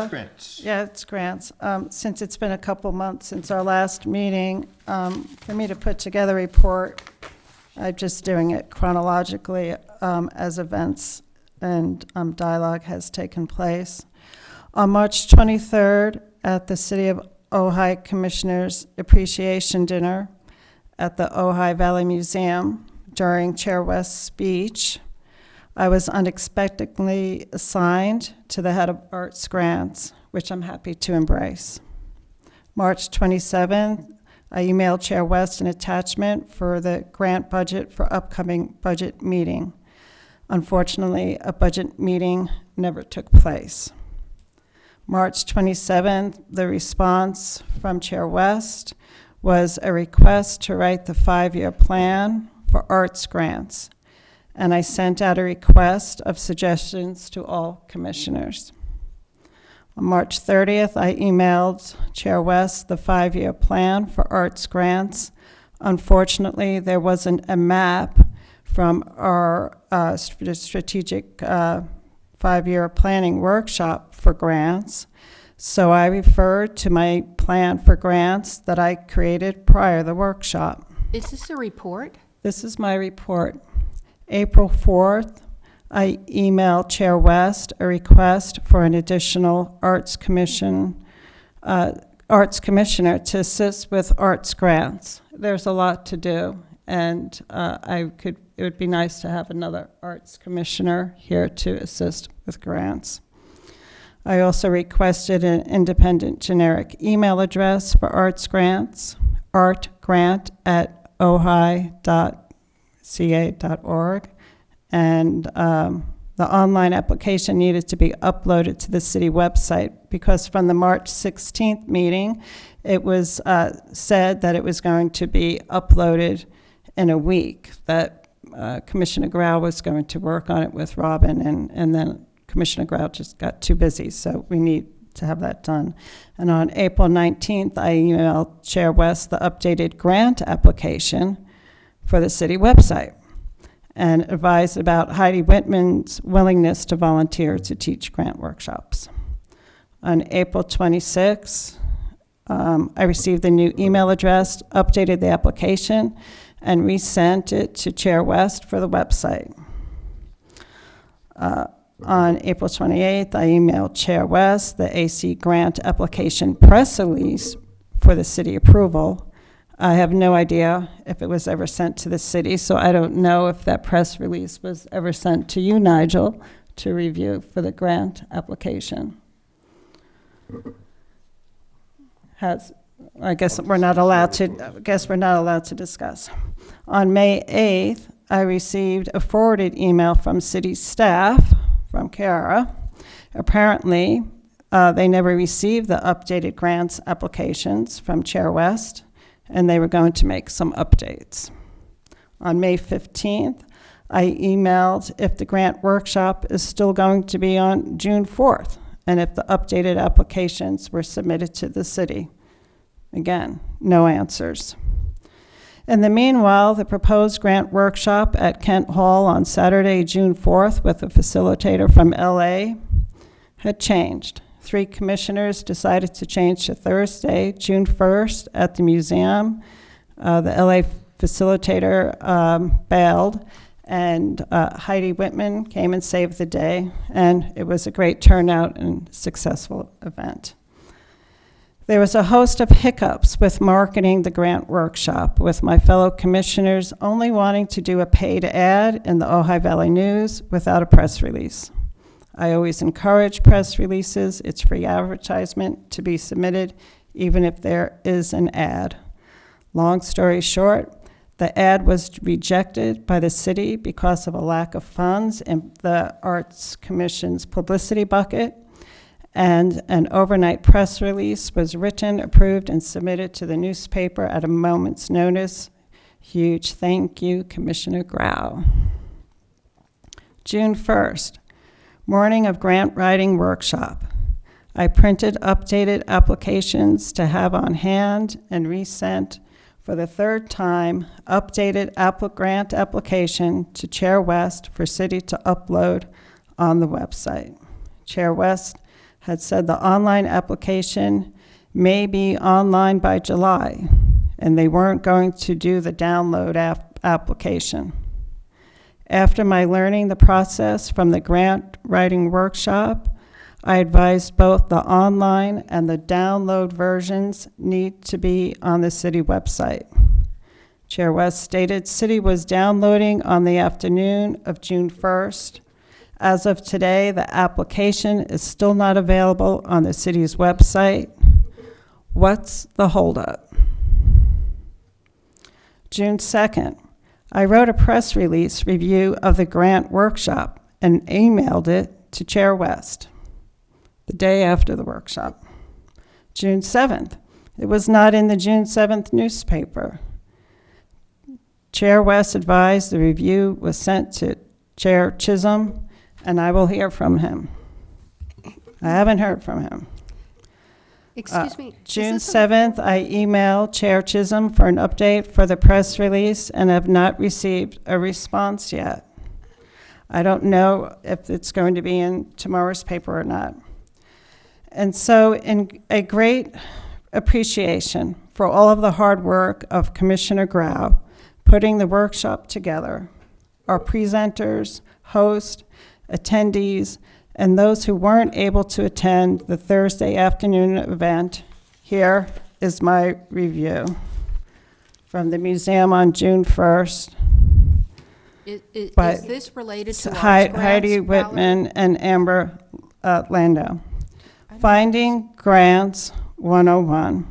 Grants. yeah, it's grants. Since it's been a couple months since our last meeting, for me to put together a report, I'm just doing it chronologically as events and dialogue has taken place. On March 23rd, at the City of Ojai Commissioners Appreciation Dinner at the Ojai Valley Museum, during Chair West's speech, I was unexpectedly assigned to the head of arts grants, which I'm happy to embrace. March 27th, I emailed Chair West an attachment for the grant budget for upcoming budget meeting. Unfortunately, a budget meeting never took place. March 27th, the response from Chair West was a request to write the 5-year plan for arts grants, and I sent out a request of suggestions to all commissioners. On March 30th, I emailed Chair West the 5-year plan for arts grants. Unfortunately, there wasn't a map from our strategic 5-year planning workshop for grants, so I referred to my plan for grants that I created prior to the workshop. Is this a report? This is my report. April 4th, I emailed Chair West a request for an additional arts commissioner to assist with arts grants. There's a lot to do, and it would be nice to have another arts commissioner here to assist with grants. I also requested an independent generic email address for arts grants, artgrant@ojai.ca.org, and the online application needed to be uploaded to the city website because from the March 16th meeting, it was said that it was going to be uploaded in a week, that Commissioner Grau was going to work on it with Robin, and then Commissioner Grau just got too busy, so we need to have that done. And on April 19th, I emailed Chair West the updated grant application for the city website and advised about Heidi Whitman's willingness to volunteer to teach grant workshops. On April 26th, I received the new email address, updated the application, and resent it to Chair West for the website. On April 28th, I emailed Chair West the AC grant application press release for the city approval. I have no idea if it was ever sent to the city, so I don't know if that press release was ever sent to you, Nigel, to review for the grant application. I guess we're not allowed to discuss. On May 8th, I received a forwarded email from city staff, from Kara. Apparently, they never received the updated grants applications from Chair West, and they were going to make some updates. On May 15th, I emailed if the grant workshop is still going to be on June 4th, and if the updated applications were submitted to the city. Again, no answers. In the meanwhile, the proposed grant workshop at Kent Hall on Saturday, June 4th, with a facilitator from LA, had changed. 3 commissioners decided to change to Thursday, June 1st, at the museum. The LA facilitator bailed, and Heidi Whitman came and saved the day, and it was a great turnout and successful event. There was a host of hiccups with marketing the grant workshop, with my fellow commissioners only wanting to do a paid ad in the Ojai Valley News without a press release. I always encourage press releases. It's free advertisement to be submitted, even if there is an ad. Long story short, the ad was rejected by the city because of a lack of funds in the Arts Commission's publicity bucket, and an overnight press release was written, approved, and submitted to the newspaper at a moment's notice. Huge thank you, Commissioner Grau. June 1st, morning of grant writing workshop. I printed updated applications to have on hand and resent for the 3rd time updated grant application to Chair West for city to upload on the website. Chair West had said the online application may be online by July, and they weren't going to do the download application. After my learning the process from the grant writing workshop, I advised both the online and the download versions need to be on the city website. Chair West stated city was downloading on the afternoon of June 1st. As of today, the application is still not available on the city's website. What's the holdup? June 2nd, I wrote a press release review of the grant workshop and emailed it to Chair West the day after the workshop. June 7th, it was not in the June 7th newspaper. Chair West advised the review was sent to Chair Chisholm, and I will hear from him. I haven't heard from him. Excuse me. June 7th, I emailed Chair Chisholm for an update for the press release and have not received a response yet. I don't know if it's going to be in tomorrow's paper or not. And so in a great appreciation for all of the hard work of Commissioner Grau putting the workshop together, our presenters, hosts, attendees, and those who weren't able to attend the Thursday afternoon event, here is my review from the museum on June 1st. Is by this related to arts Heidi grants, Whitman Valerie? and Amber Landau. Finding Grants 101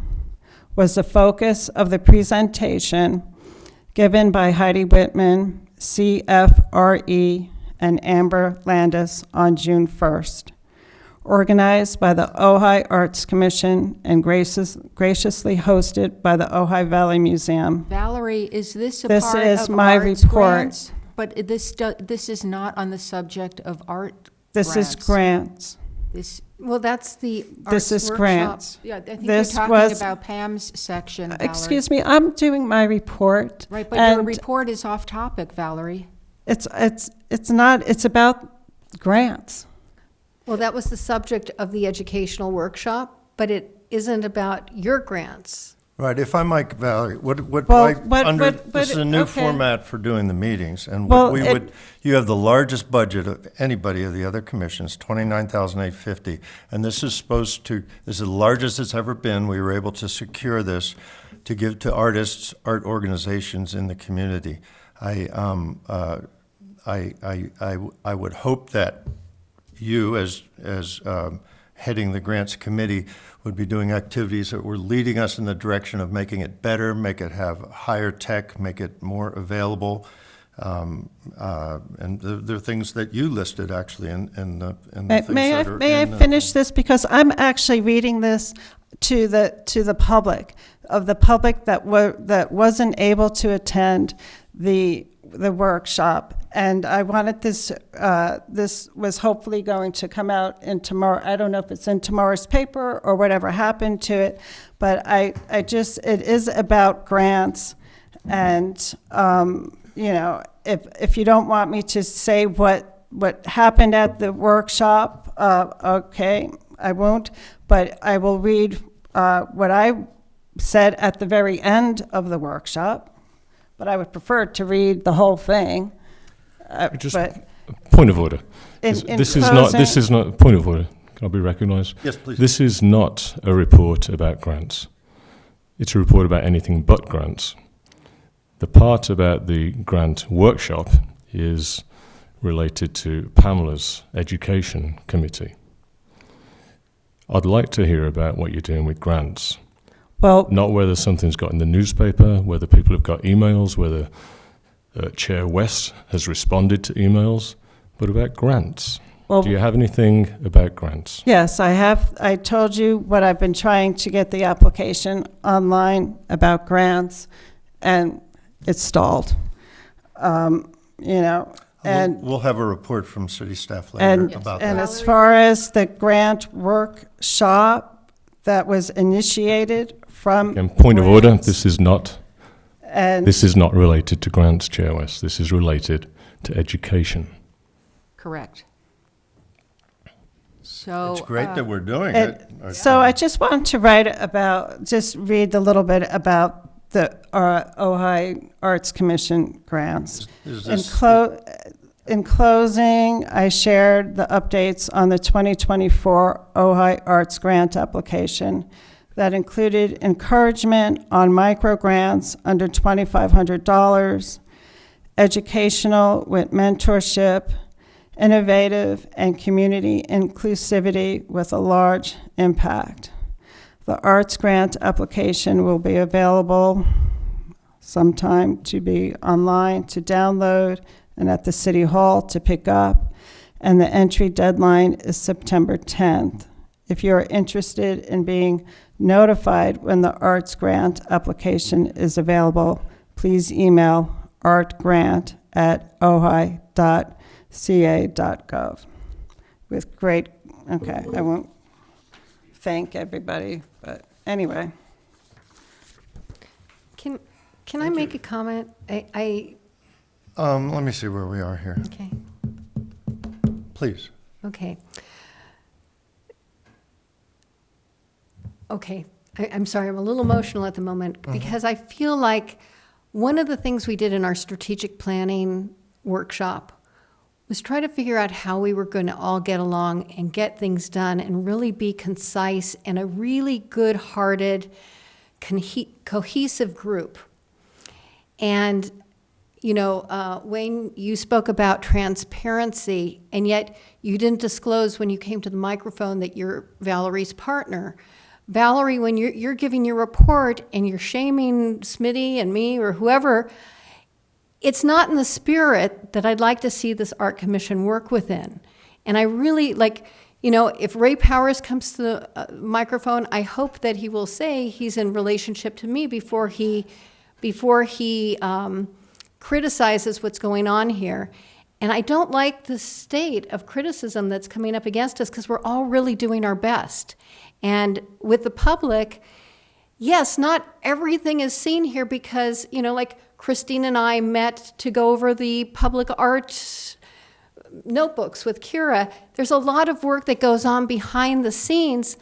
was the focus of the presentation given by Heidi Whitman, CFRE, and Amber Landis on June 1st, organized by the Ojai Arts Commission and graciously hosted by the Ojai Valley Museum. Valerie, is this a This part is of my arts report. grants? But this is not on the subject of art This is grants. This, Well, that's the This arts is workshop. grants. yeah, I think This you're talking was- about Pam's section, Valerie. Excuse me, I'm doing my report. Right, but your and report is off topic, Valerie. It's not, it's about grants. Well, that was the subject of the educational workshop, but it isn't about your grants. Right, if I might, Valerie, what Well, I, under, but- this is a new okay. format for doing the meetings, and Well, what we it- would, you have the largest budget of anybody of the other commissions, 29,850, and this is the largest it's ever been. We were able to secure this to give to artists, art organizations in the community. I would hope that you, as heading the grants committee, would be doing activities that were leading us in the direction of making it better, make it have higher tech, make it more available. And there are things that you listed actually in the things that are May I in the- finish this? Because I'm actually reading this to the public, of the public that wasn't able to attend the workshop. And I wanted this was hopefully going to come out in tomorrow. I don't know if it's in tomorrow's paper or whatever happened to it, but it is about grants. And, if you don't want me to say what happened at the workshop, okay, I won't, but I will read what I said at the very end of the workshop. But I would prefer to read the whole thing. Just But point of order. in This closing- is not point of order. Can I be recognised? Yes, please. This is not a report about grants. It's a report about anything but grants. The part about the grant workshop is related to Pamela's education committee. I'd like to hear about what you're doing with grants. Well, Not whether something's got in the newspaper, whether people have got emails, whether Chair West has responded to emails, but about grants. Do you have anything about grants? yes, I have. I told you what I've been trying to get the application online about grants, and it's stalled. And We'll have a report from city staff later And, about and that. as far as the grant workshop that was initiated from. And point of order, grants, this is not related to grants, Chair West. This is related to education. Correct. So. It's great that we're doing And it. so I just wanted to read a little bit about the Ojai Arts Commission grants. Is In this- in closing, I shared the updates on the 2024 Ojai Arts Grant application that included encouragement on micro grants under $2,500, educational with mentorship, innovative and community inclusivity with a large impact. The arts grant application will be available sometime to be online to download and at the City Hall to pick up, and the entry deadline is September 10th. If you're interested in being notified when the arts grant application is available, please email artgrant@ojai.ca.gov. With great, okay, I won't thank everybody, but anyway. Can I make a comment? Let me see where we are here. Okay. Please. Okay. Okay, I'm sorry, I'm a little emotional at the moment because I feel like one of the things we did in our strategic planning workshop was try to figure out how we were going to all get along and get things done and really be concise and a really good-hearted, cohesive group. And Wayne, you spoke about transparency, and yet you didn't disclose when you came to the microphone that you're Valerie's partner. Valerie, when you're giving your report and you're shaming Smitty and me or whoever, it's not in the spirit that I'd like to see this art commission work within. And I really, if Ray Powers comes to the microphone, I hope that he will say he's in relationship to me before he criticizes what's going on here. And I don't like the state of criticism that's coming up against us because we're all really doing our best. And with the public, yes, not everything is seen here because, Christine and I met to go over the public art notebooks with Kira. There's a lot of work that goes on behind the scenes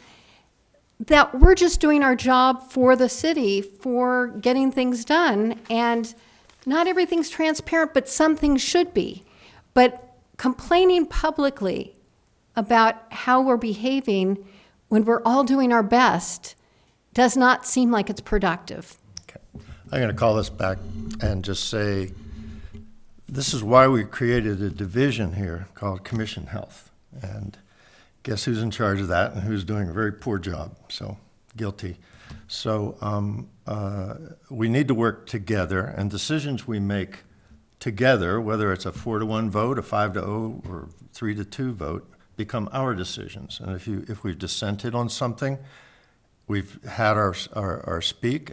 that we're just doing our job for the city, for getting things done. And not everything's transparent, but some things should be. But complaining publicly about how we're behaving when we're all doing our best does not seem like it's productive. I'm going to call this back and just say, this is why we created a division here called Commission Health. And guess who's in charge of that and who's doing a very poor job? So, guilty. So we need to work together, and decisions we make together, whether it's a 4-1 vote, a 5-0, or 3-2 vote, become our decisions. And if we've dissented on something, we've had our speak,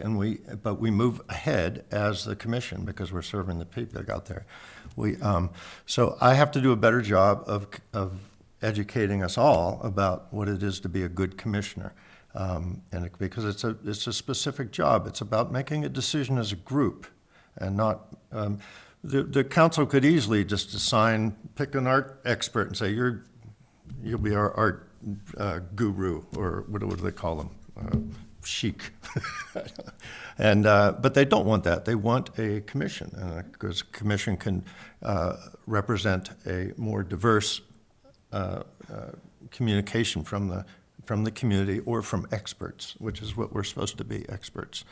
but we move ahead as the commission because we're serving the people out there. So I have to do a better job of educating us all about what it is to be a good commissioner, because it's a specific job. It's about making a decision as a group, and not. The council could easily just pick an art expert and say you'll be our art guru, or what do they call them? Chic. But they don't want that. They want a commission, because a commission can represent a more diverse communication from the community or from experts, which is what we're supposed to be, experts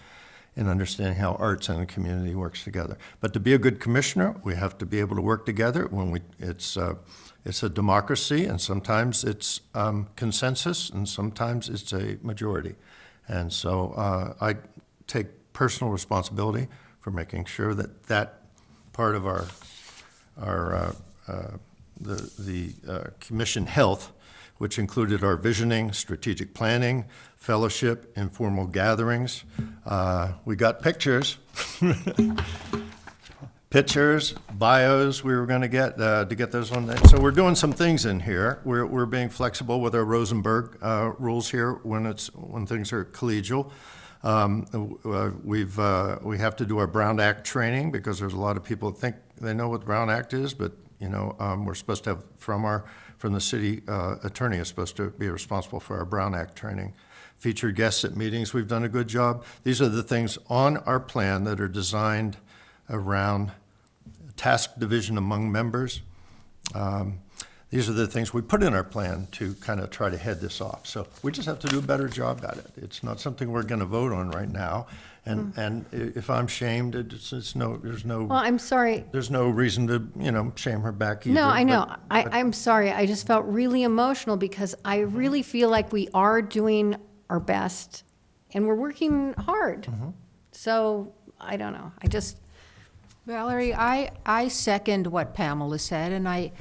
in understanding how arts and the community works together. But to be a good commissioner, we have to be able to work together. It's a democracy, and sometimes it's consensus, and sometimes it's a majority. And so I take personal responsibility for making sure that part of the commission health, which included our visioning, strategic planning, fellowship, informal gatherings. We got pictures. Pictures, bios we were going to get those on there. So we're doing some things in here. We're being flexible with our Rosenberg rules here when things are collegial. We have to do our Brown Act training, because there's a lot of people that think they know what the Brown Act is, but we're supposed to have from the city attorney is supposed to be responsible for our Brown Act training. Featured guests at meetings, we've done a good job. These are the things on our plan that are designed around task division among members. These are the things we put in our plan to kind of try to head this off. So we just have to do a better job at it. It's not something we're going to vote on right now. And if I'm shamed, there's no. Well, I'm sorry. There's no reason to shame her back either. No, I know. But I'm sorry. I just felt really emotional because I really feel like we are doing our best and we're working hard. Mm-hmm. So I don't know. Valerie, I second what Pamela said, and I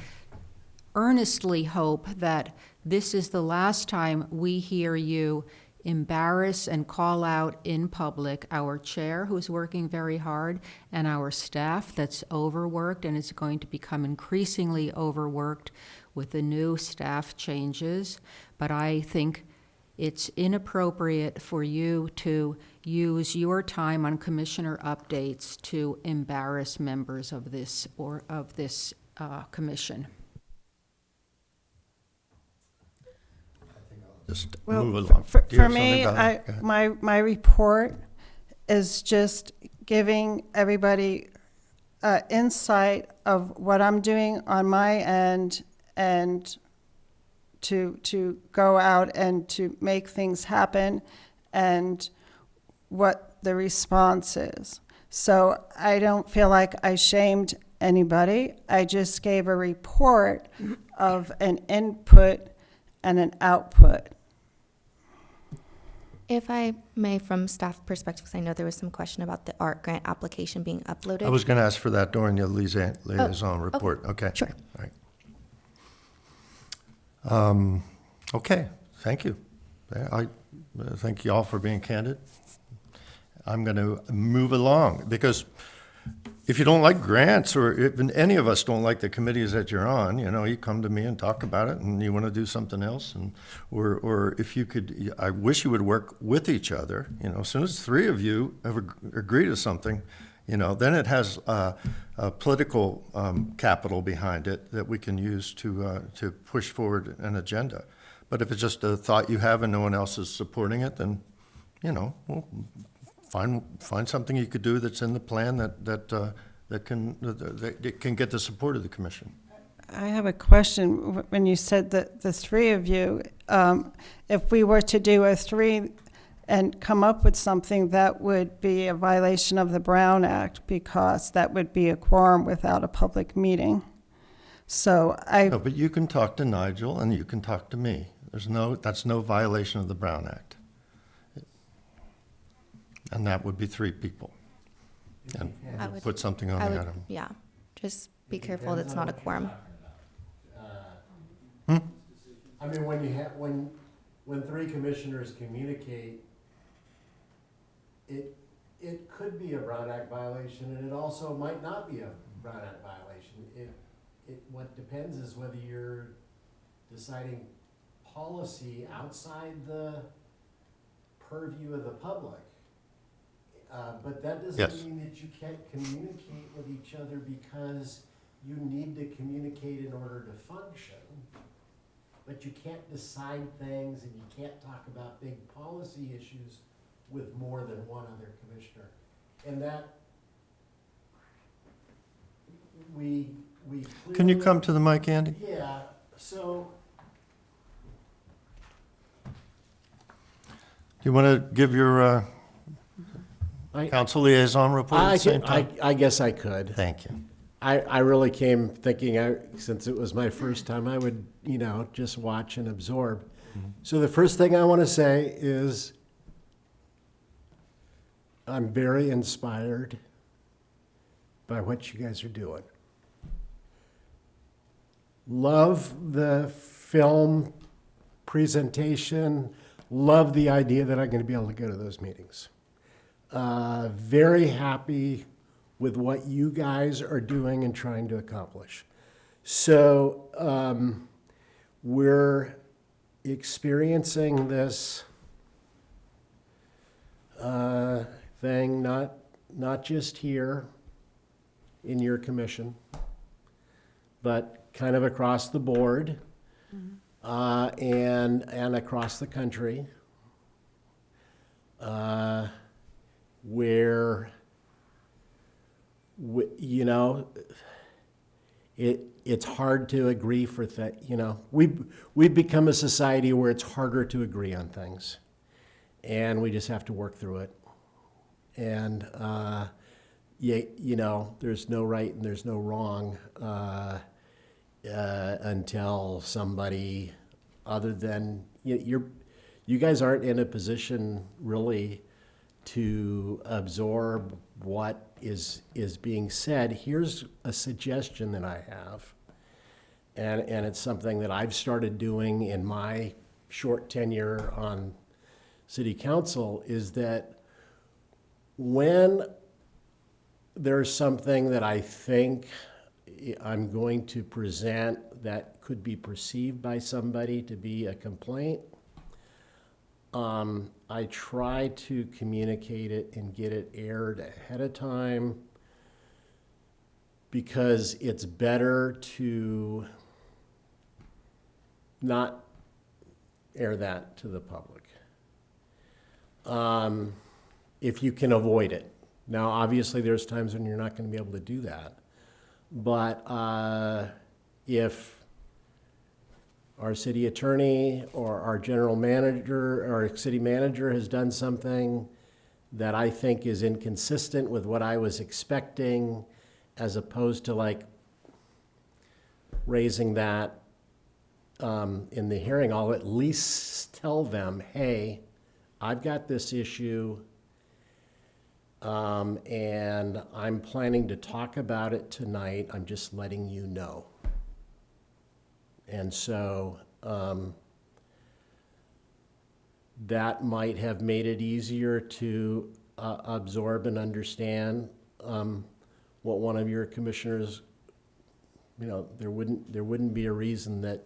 earnestly hope that this is the last time we hear you embarrass and call out in public our chair, who's working very hard, and our staff that's overworked and is going to become increasingly overworked with the new staff changes. But I think it's inappropriate for you to use your time on commissioner updates to embarrass members of this commission. just Well, move along. For Do you have me, something, Donna? Go ahead. my report is just giving everybody insight of what I'm doing on my end, and to go out and to make things happen, and what the response is. So I don't feel like I shamed anybody. I just gave a report of an input and an output. If I may, from staff perspective, because I know there was some question about the art grant application being uploaded. I was going to ask for that during the liaison report. Okay. Sure. All right. Okay, thank you. I thank you all for being candid. I'm going to move along, because if you don't like grants, or if any of us don't like the committees that you're on, you come to me and talk about it, and you want to do something else, or if you could, I wish you would work with each other. As soon as three of you have agreed to something, then it has a political capital behind it that we can use to push forward an agenda. But if it's just a thought you have and no one else is supporting it, then we'll find something you could do that's in the plan that can get the support of the commission. I have a question. When you said that the three of you, if we were to do a three, and come up with something that would be a violation of the Brown Act, because that would be a quorum without a public meeting. So No, but you can talk to Nigel and you can talk to me. That's no violation of the Brown Act. And that would be 3 people. And I would- put something on I the would, item. yeah, just be careful that it's not a quorum. I mean, when 3 commissioners communicate, it could be a Brown Act violation, and it also might not be a Brown Act violation. What depends is whether you're deciding policy outside the purview of the public. But that Yes. doesn't mean that you can't communicate with each other, because you need to communicate in order to function. But you can't decide things, and you can't talk about big policy issues with more than one other commissioner. And that, we Can you clearly- come to the mic, Andy? Yeah, so, Do you want to give your council liaison report at the same time? I guess I could. Thank you. I really came thinking, since it was my first time, I would, just watch and absorb. So the first thing I want to say is I'm very inspired by what you guys are doing. Love the film presentation. Love the idea that I'm going to be able to go to those meetings. Very happy with what you guys are doing and trying to accomplish. So we're experiencing this thing, not just here in your commission, but kind of across the board, and across the country, where it's hard to agree for we've become a society where it's harder to agree on things, and we just have to work through it. And there's no right and there's no wrong until somebody other than you guys aren't in a position really to absorb what is being said. Here's a suggestion that I have, and it's something that I've started doing in my short tenure on city council, is that when there's something that I think I'm going to present that could be perceived by somebody to be a complaint, I try to communicate it and get it aired ahead of time, because it's better to not air that to the public if you can avoid it. Now, obviously, there's times when you're not going to be able to do that, but if our city attorney or our general manager or our city manager has done something that I think is inconsistent with what I was expecting, as opposed to like raising that in the hearing, I'll at least tell them, hey, I've got this issue, and I'm planning to talk about it tonight. I'm just letting you know. And so that might have made it easier to absorb and understand what one of your commissioners, there wouldn't be a reason that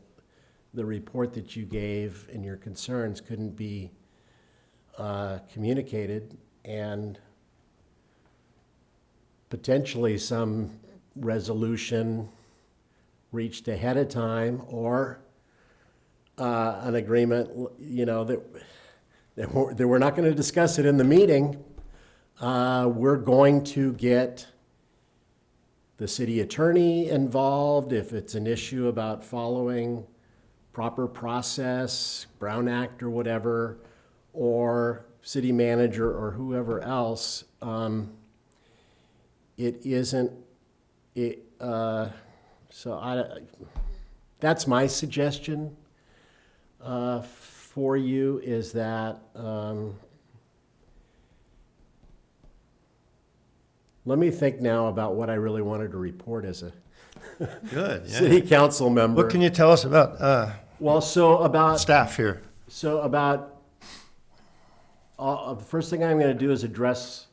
the report that you gave and your concerns couldn't be communicated, and potentially some resolution reached ahead of time, or an agreement, that we're not going to discuss it in the meeting. We're going to get the city attorney involved if it's an issue about following proper process, Brown Act or whatever, or city manager or whoever else, it isn't, that's my suggestion for you, is that, let me think now about what I really wanted to report as a Good, yeah. city council member. What can you tell us about Well, so about staff here? the first thing I'm going to do is address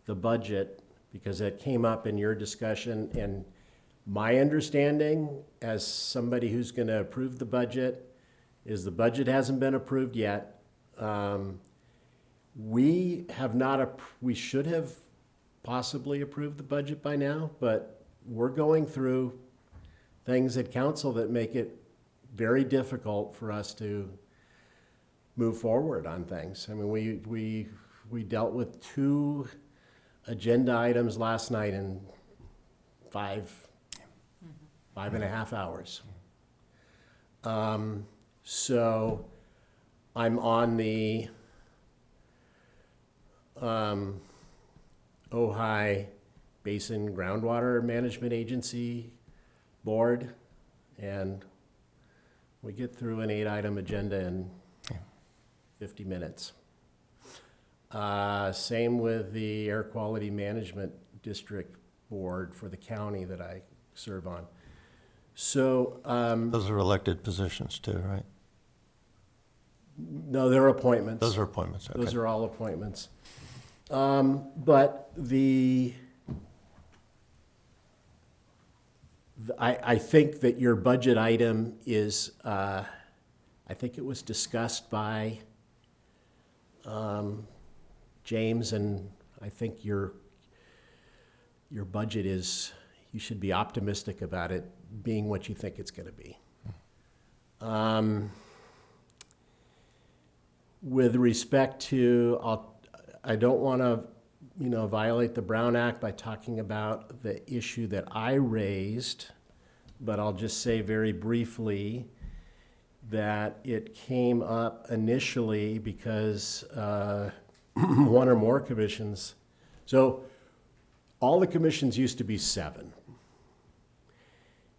the budget, because it came up in your discussion, and my understanding as somebody who's going to approve the budget is the budget hasn't been approved yet. We have not, we should have possibly approved the budget by now, but we're going through things at council that make it very difficult for us to move forward on things. I mean, we dealt with 2 agenda items last night in 5.5 hours. So I'm on the Ojai Basin Groundwater Management Agency board, and we get through an 8-item agenda in 50 minutes. Same with the Air Quality Management District Board for the county that I serve on. So, Those are elected positions too, right? no, they're appointments. Those are appointments, okay. Those are all appointments. But I think that your budget item is, I think it was discussed by James, and I think your budget is, you should be optimistic about it being what you think it's going to be. With respect to, I don't want to, violate the Brown Act by talking about the issue that I raised, but I'll just say very briefly that it came up initially because one or more commissions, so all the commissions used to be 7.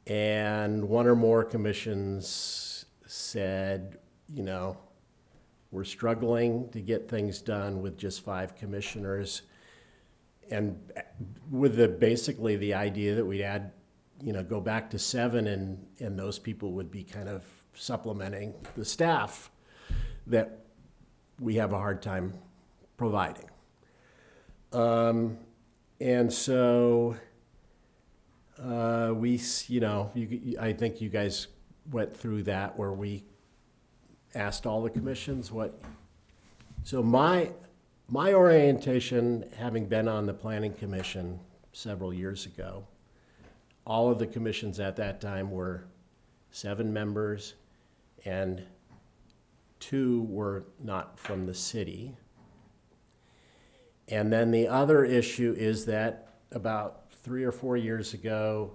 And one or more commissions said, we're struggling to get things done with just 5 commissioners. And with basically the idea that we'd add, go back to 7, and those people would be kind of supplementing the staff that we have a hard time providing. And so I think you guys went through that where we asked all the commissions what. So my orientation, having been on the Planning Commission several years ago, all of the commissions at that time were 7 members, and 2 were not from the city. And then the other issue is that about 3 or 4 years ago,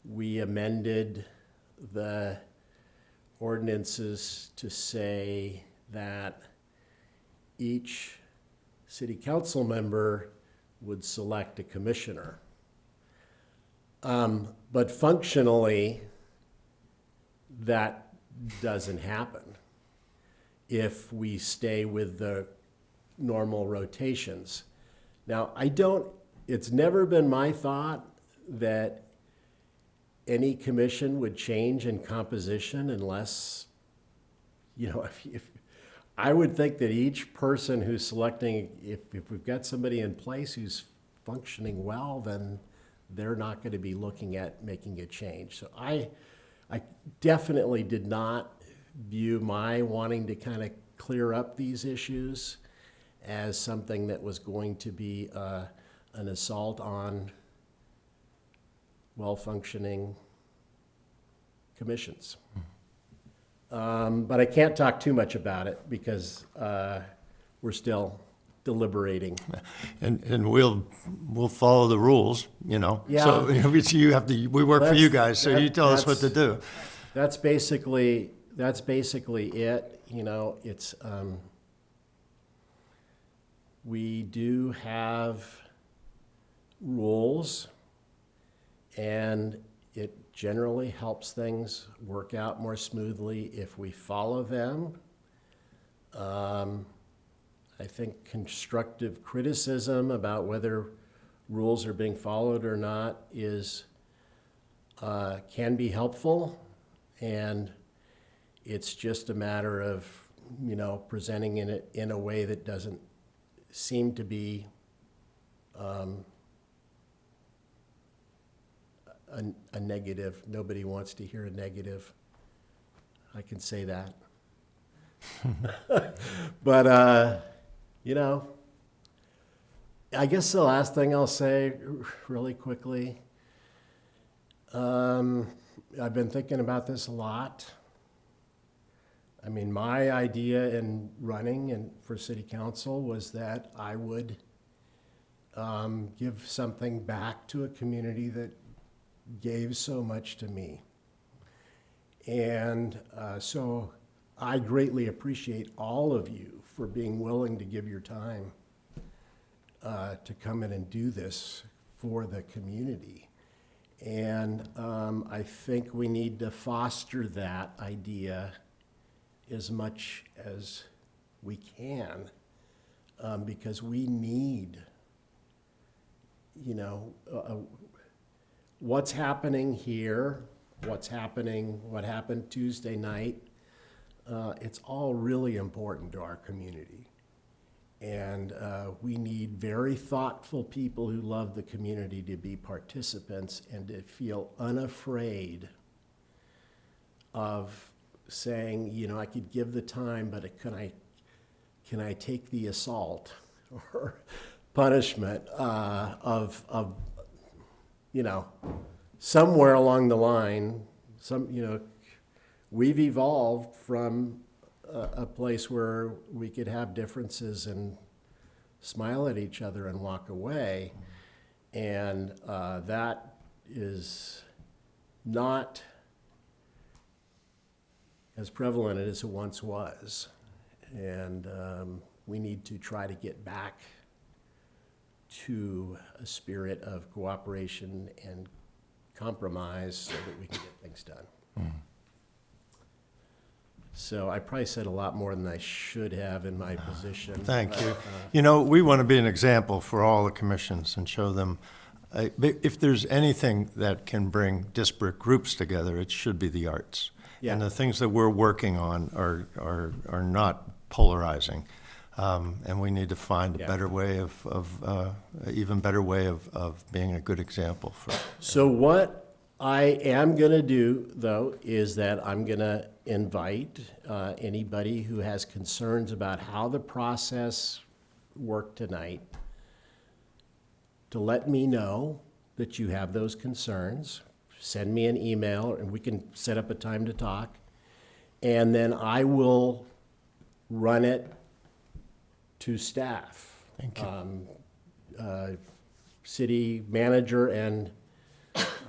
we amended the ordinances to say that each city council member would select a commissioner. But functionally, that doesn't happen if we stay with the normal rotations. Now, it's never been my thought that any commission would change in composition unless, if I would think that each person who's selecting, if we've got somebody in place who's functioning well, then they're not going to be looking at making a change. So I definitely did not view my wanting to kind of clear up these issues as something that was going to be an assault on well-functioning commissions. But I can't talk too much about it because we're still deliberating. And we'll follow the rules, Yeah. So you have to, we work for you guys, so you tell us what to do. That's basically it. It's we do have rules, and it generally helps things work out more smoothly if we follow them. I think constructive criticism about whether rules are being followed or not is can be helpful, and it's just a matter of, you know, presenting it in a way that doesn't seem to be a negative. Nobody wants to hear a negative. I can say that. But, you know, I guess the last thing I'll say really quickly, I've been thinking about this a lot. I mean, my idea in running and for city council was that I would give something back to a community that gave so much to me. And so I greatly appreciate all of you for being willing to give your time to come in and do this for the community. And I think we need to foster that idea as much as we can, because we need, you know, what's happening here, what happened Tuesday night, it's all really important to our community. And we need very thoughtful people who love the community to be participants and to feel unafraid of saying, you know, I could give the time, but can I take the assault or punishment of you know, somewhere along the line, you know, we've evolved from a place where we could have differences and smile at each other and walk away. And that is not as prevalent as it once was. And we need to try to get back to a spirit of cooperation and compromise so that we can get things done. So I probably said a lot more than I should have in my position. Thank you. You know, we want to be an example for all the commissions and show them, if there's anything that can bring disparate groups together, it should be the arts. Yeah. And the things that we're working on are not polarizing. And we need to find a better way even better way of being a good example for. So what I am going to do, though, is that I'm going to invite anybody who has concerns about how the process worked tonight to let me know that you have those concerns. Send me an email, and we can set up a time to talk. And then I will run it to staff. Thank you. City manager and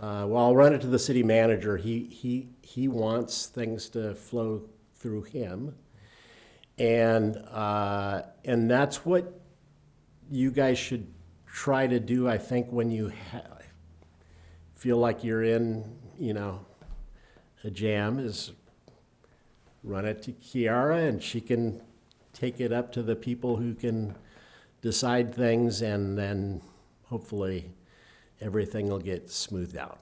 well, I'll run it to the city manager. He wants things to flow through him, and that's what you guys should try to do. I think when you feel like you're in, you know, a jam, is run it to Kiara, and she can take it up to the people who can decide things, and then hopefully everything will get smoothed out.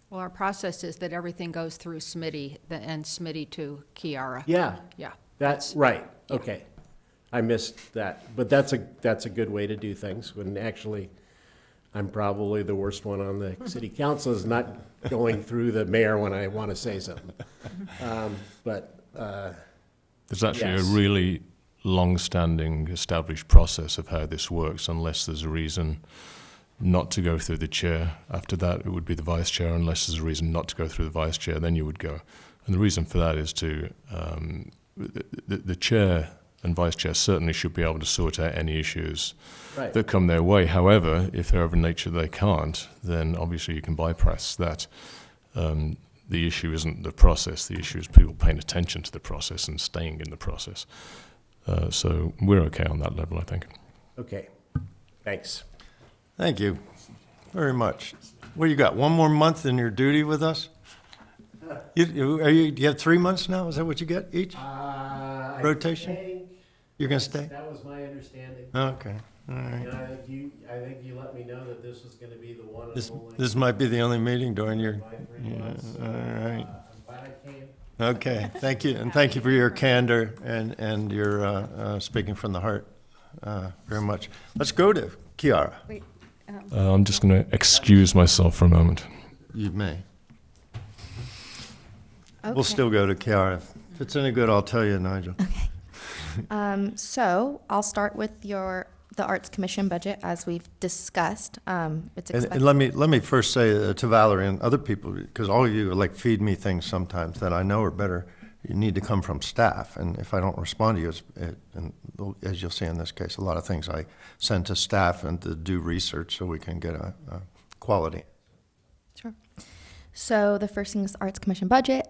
Well, our process is that everything goes through Smitty, and Smitty to Kiara. Yeah, Yeah. that's right. Okay, I missed that, but that's a good way to do things. When actually, I'm probably the worst one on the city council, is not going through the mayor when I want to say something. There's actually yes. a really long-standing established process of how this works, unless there's a reason not to go through the chair. After that, it would be the vice chair. Unless there's a reason not to go through the vice chair, then you would go. And the reason for that is to the chair and vice chair certainly should be able to sort out any issues Right. that come their way. However, if they're of a nature they can't, then obviously you can bypass that. The issue isn't the process. The issue is people paying attention to the process and staying in the process. So we're okay on that level, I think. Okay, thanks. Thank you very much. What, you got, one more month in your duty with us? Do you have 3 months now? Is that what you get each? Rotation? You're gonna stay? That was my understanding. Okay, all right. And I think you let me know that this was gonna be the one and This, only. this might be the only meeting during your, My 3 months, so, all right. I'm glad I came. Okay, thank you, and thank you for your candor and your speaking from the heart very much. Let's go to Kiara. Wait, I'm just going to excuse myself for a moment. You may. We'll Okay. still go to Kiara. If it's any good, I'll tell you, Nigel. So I'll start with the Arts Commission budget as we've discussed. It's And expected. let me first say to Valerie and other people, because all of you like feed me things sometimes that I know are better, you need to come from staff. And if I don't respond to you, and as you'll see in this case, a lot of things I send to staff and to do research so we can get a quality. Sure. So the first thing is Arts Commission budget.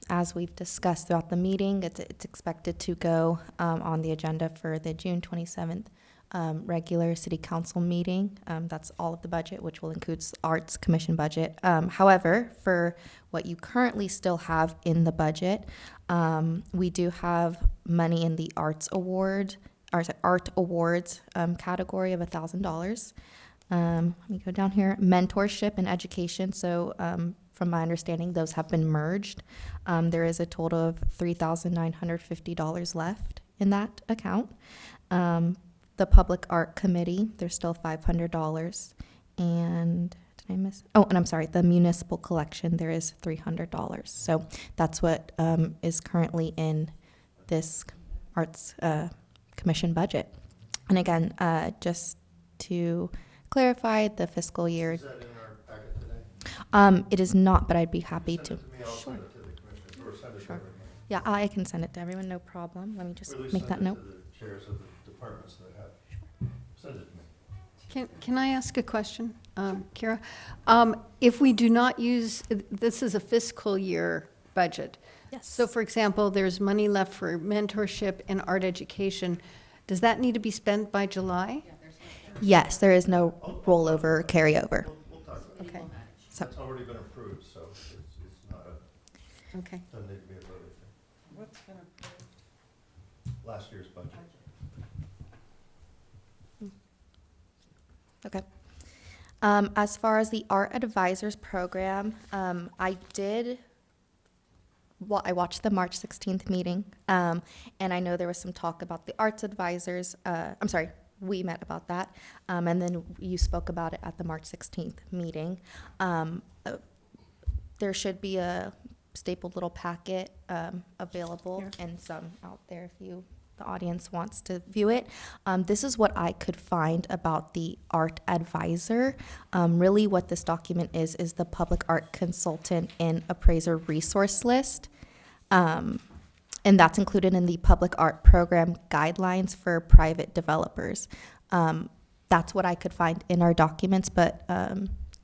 As we've discussed throughout the meeting, it's expected to go on the agenda for the June 27th regular city council meeting. That's all of the budget, which will include Arts Commission budget. However, for what you currently still have in the budget, we do have money in the Art Awards category of $1,000. Let me go down here. Mentorship and education. So from my understanding, those have been merged. There is a total of $3,950 left in that account. The Public Art Committee, there's still $500. And did I miss? Oh, and I'm sorry, the Municipal Collection, there is $300. So that's what is currently in this Arts Commission budget. And again, just to clarify, the fiscal year. Is that in our packet today? It is not, but I'd be happy to. Send it to me, I'll send it to the commissioners, or send it to Sure. everybody. Yeah, I can send it to everyone, no problem. Let me just Or at least make send that it note. to the chairs of the departments that have. Send it to me. Can I ask a question, Kira? If we do not use, this is a fiscal year budget. Yes. So for example, there's money left for mentorship and art education. Does that need to be spent by July? Yes, there is no rollover or carryover. We'll talk about it. Okay, So, It's already been approved, so it's not a, okay. doesn't need to be a voted thing. Last year's budget. okay. As far as the Art Advisors Program, I watched the March 16th meeting, and I know there was some talk about the arts advisors. I'm sorry, we met about that, and then you spoke about it at the March 16th meeting. There should be a stapled little packet available and some out there if the audience wants to view it. This is what I could find about the art advisor. Really what this document is the public art consultant and appraiser resource list. And that's included in the public art program guidelines for private developers. That's what I could find in our documents, but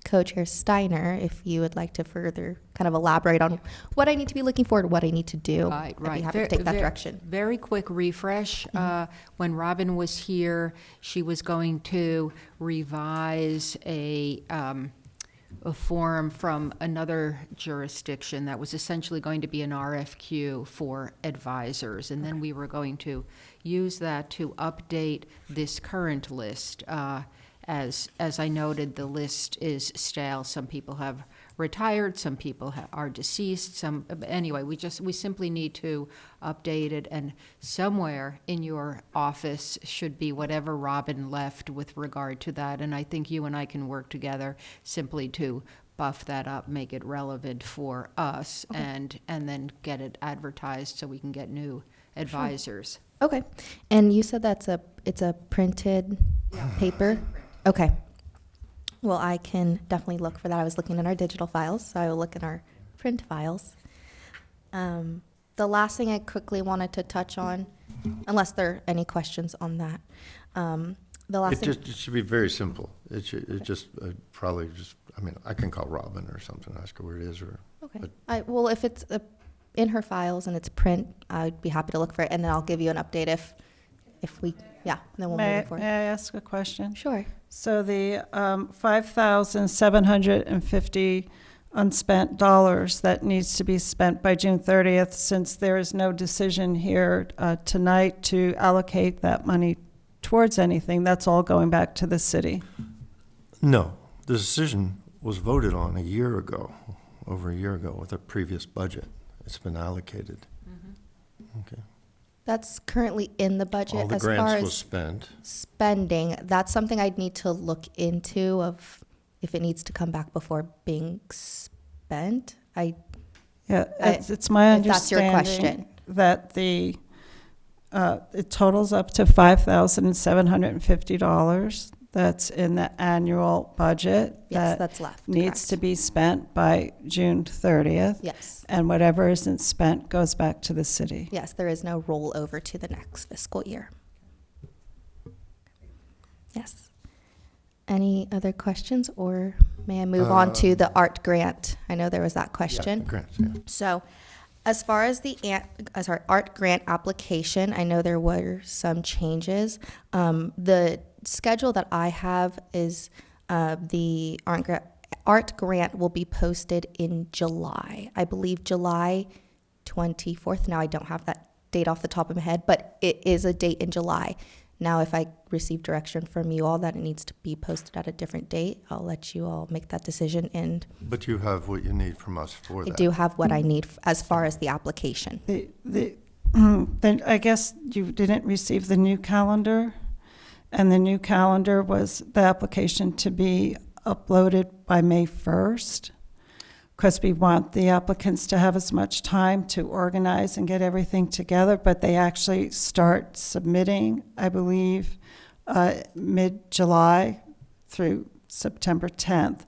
Co-Chair Steiner, if you would like to further kind of elaborate on what I need to be looking for and what I need to do, Right, I'd be right. happy to take that direction. Very quick refresh. When Robin was here, she was going to revise a form from another jurisdiction that was essentially going to be an RFQ for advisors. And then we were going to use that to update this current list. As I noted, the list is stale. Some people have retired, some people are deceased, anyway, we simply need to update it, and somewhere in your office should be whatever Robin left with regard to that, and I think you and I can work together simply to buff that up, make it relevant for us, and then get it advertised so we can get new advisors. Okay, and you said it's a printed paper? Okay. Well, I can definitely look for that. I was looking in our digital files, so I will look in our print files. The last thing I quickly wanted to touch on, unless there are any questions on that, the last thing. It should be very simple. It just, probably just, I mean, I can call Robin or something, ask her where it is, or. Okay. but- Well, if it's in her files and it's print, I'd be happy to look for it, and then I'll give you an update if we, yeah, then we'll move May it forward. I ask a question? Sure. So the 5,750 unspent dollars that needs to be spent by June 30th, since there is no decision here tonight to allocate that money towards anything, that's all going back to the city. No, the decision was voted on a year ago, over a year ago, with a previous budget. It's been allocated. Okay. That's currently in the budget. All the as far grants was as spent. spending, that's something I'd need to look into of if it needs to come back before being spent. Yeah, it's my if that's your understanding question. that the, it totals up to $5,750. That's in the annual budget. Yes, that that's left. needs correct. to be spent by June 30th. Yes. And whatever isn't spent goes back to the city. Yes, there is no rollover to the next fiscal year. Yes. Any other questions, or may I move on to the art grant? I know there was that question. Yeah, grants, yeah. So, as far as the art grant application, I know there were some changes. The schedule that I have is the art grant will be posted in July. I believe July 24th. Now, I don't have that date off the top of my head, but it is a date in July. Now, if I receive direction from you all that it needs to be posted at a different date, I'll let you all make that decision. And But you have what you need from us for I that. do have what I need as far as the application. Then I guess you didn't receive the new calendar, and the new calendar was the application to be uploaded by May 1st, because we want the applicants to have as much time to organize and get everything together, but they actually start submitting, I believe, mid-July through September 10th.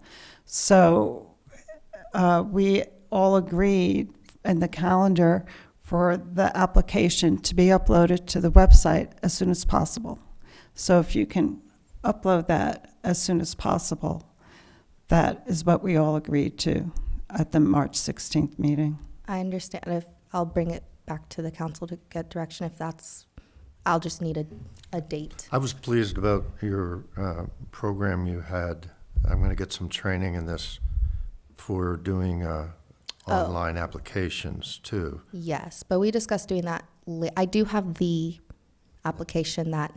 So we all agreed in the calendar for the application to be uploaded to the website as soon as possible. So if you can upload that as soon as possible, that is what we all agreed to at the March 16th meeting. I understand. If I'll bring it back to the council to get direction. If that's, I'll just need a date. I was pleased about your program you had. I'm going to get some training in this for doing online applications too. Yes, but we discussed doing that. I do have the application that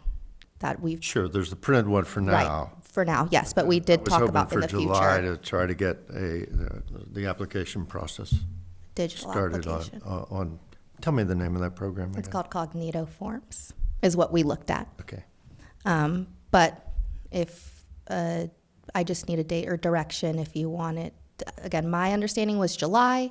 we've Sure, there's the printed one for now. right for now. Yes, but we did talk about in the I was hoping for July future to try to get the application process digital started application. on. Tell me the name of that program It's again. called Cognito Forms, is what we looked at. Okay. But if I just need a date or direction, if you want it. Again, my understanding was July.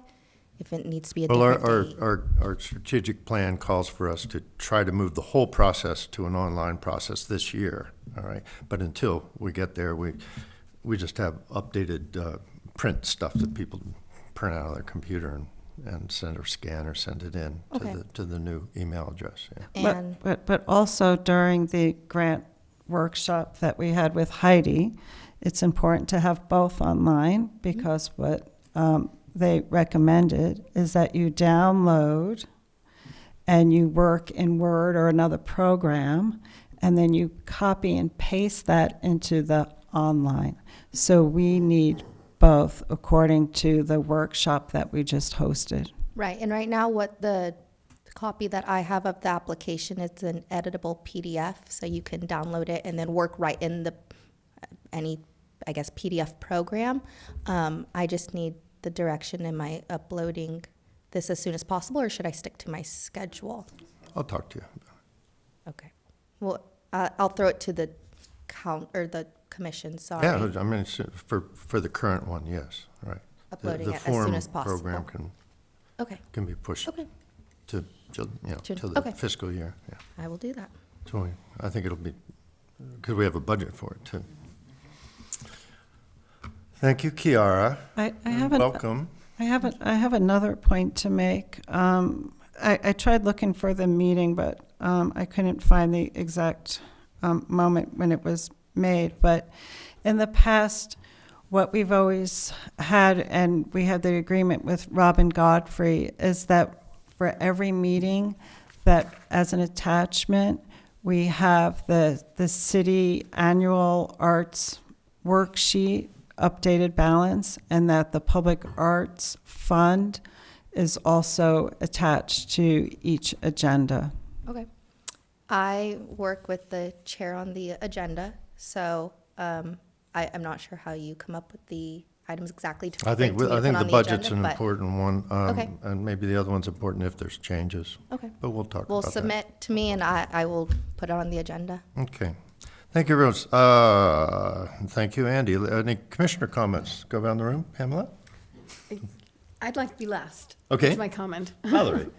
If it needs to be a Well, different date. our strategic plan calls for us to try to move the whole process to an online process this year, all right? But until we get there, we just have updated print stuff that people print out of their computer and send or scan or send it in Okay. to the new email address, yeah. And But also during the grant workshop that we had with Heidi, it's important to have both online, because what they recommended is that you download and you work in Word or another program, and then you copy and paste that into the online. So we need both, according to the workshop that we just hosted. right, and right now, what the copy that I have of the application, it's an editable PDF, so you can download it and then work right in the any, I guess, PDF program. I just need the direction. Am I uploading this as soon as possible, or should I stick to my schedule? I'll talk to you. Okay. Well, I'll throw it to the the commission. Sorry. Yeah, I mean, for the current one, yes, right. Uploading The it as soon form as possible. program Okay. can be pushed Okay. to June. to the Okay. fiscal year, yeah. I will do that. So I think it'll be, because we have a budget for it, too. Thank you, Kiara. I haven't. Welcome. I have another point to make. I tried looking for the meeting, but I couldn't find the exact moment when it was made. But in the past, what we've always had, and we had the agreement with Robin Godfrey, is that for every meeting, that as an attachment, we have the city annual arts worksheet, updated balance, and that the Public Arts Fund is also attached to each agenda. Okay. I work with the chair on the agenda, so I'm not sure how you come up with the items exactly to I bring think, to me to I think put the on budget's agenda, an but- important one. Okay. And maybe the other one's important if there's changes. Okay. But we'll talk Will about that. submit to me, and I will put it on the agenda. Okay. Thank you, Rose. Thank you, Andy. Any commissioner comments? Go around the room. Pamela? I'd like to be last. Okay. That's my comment. Valerie?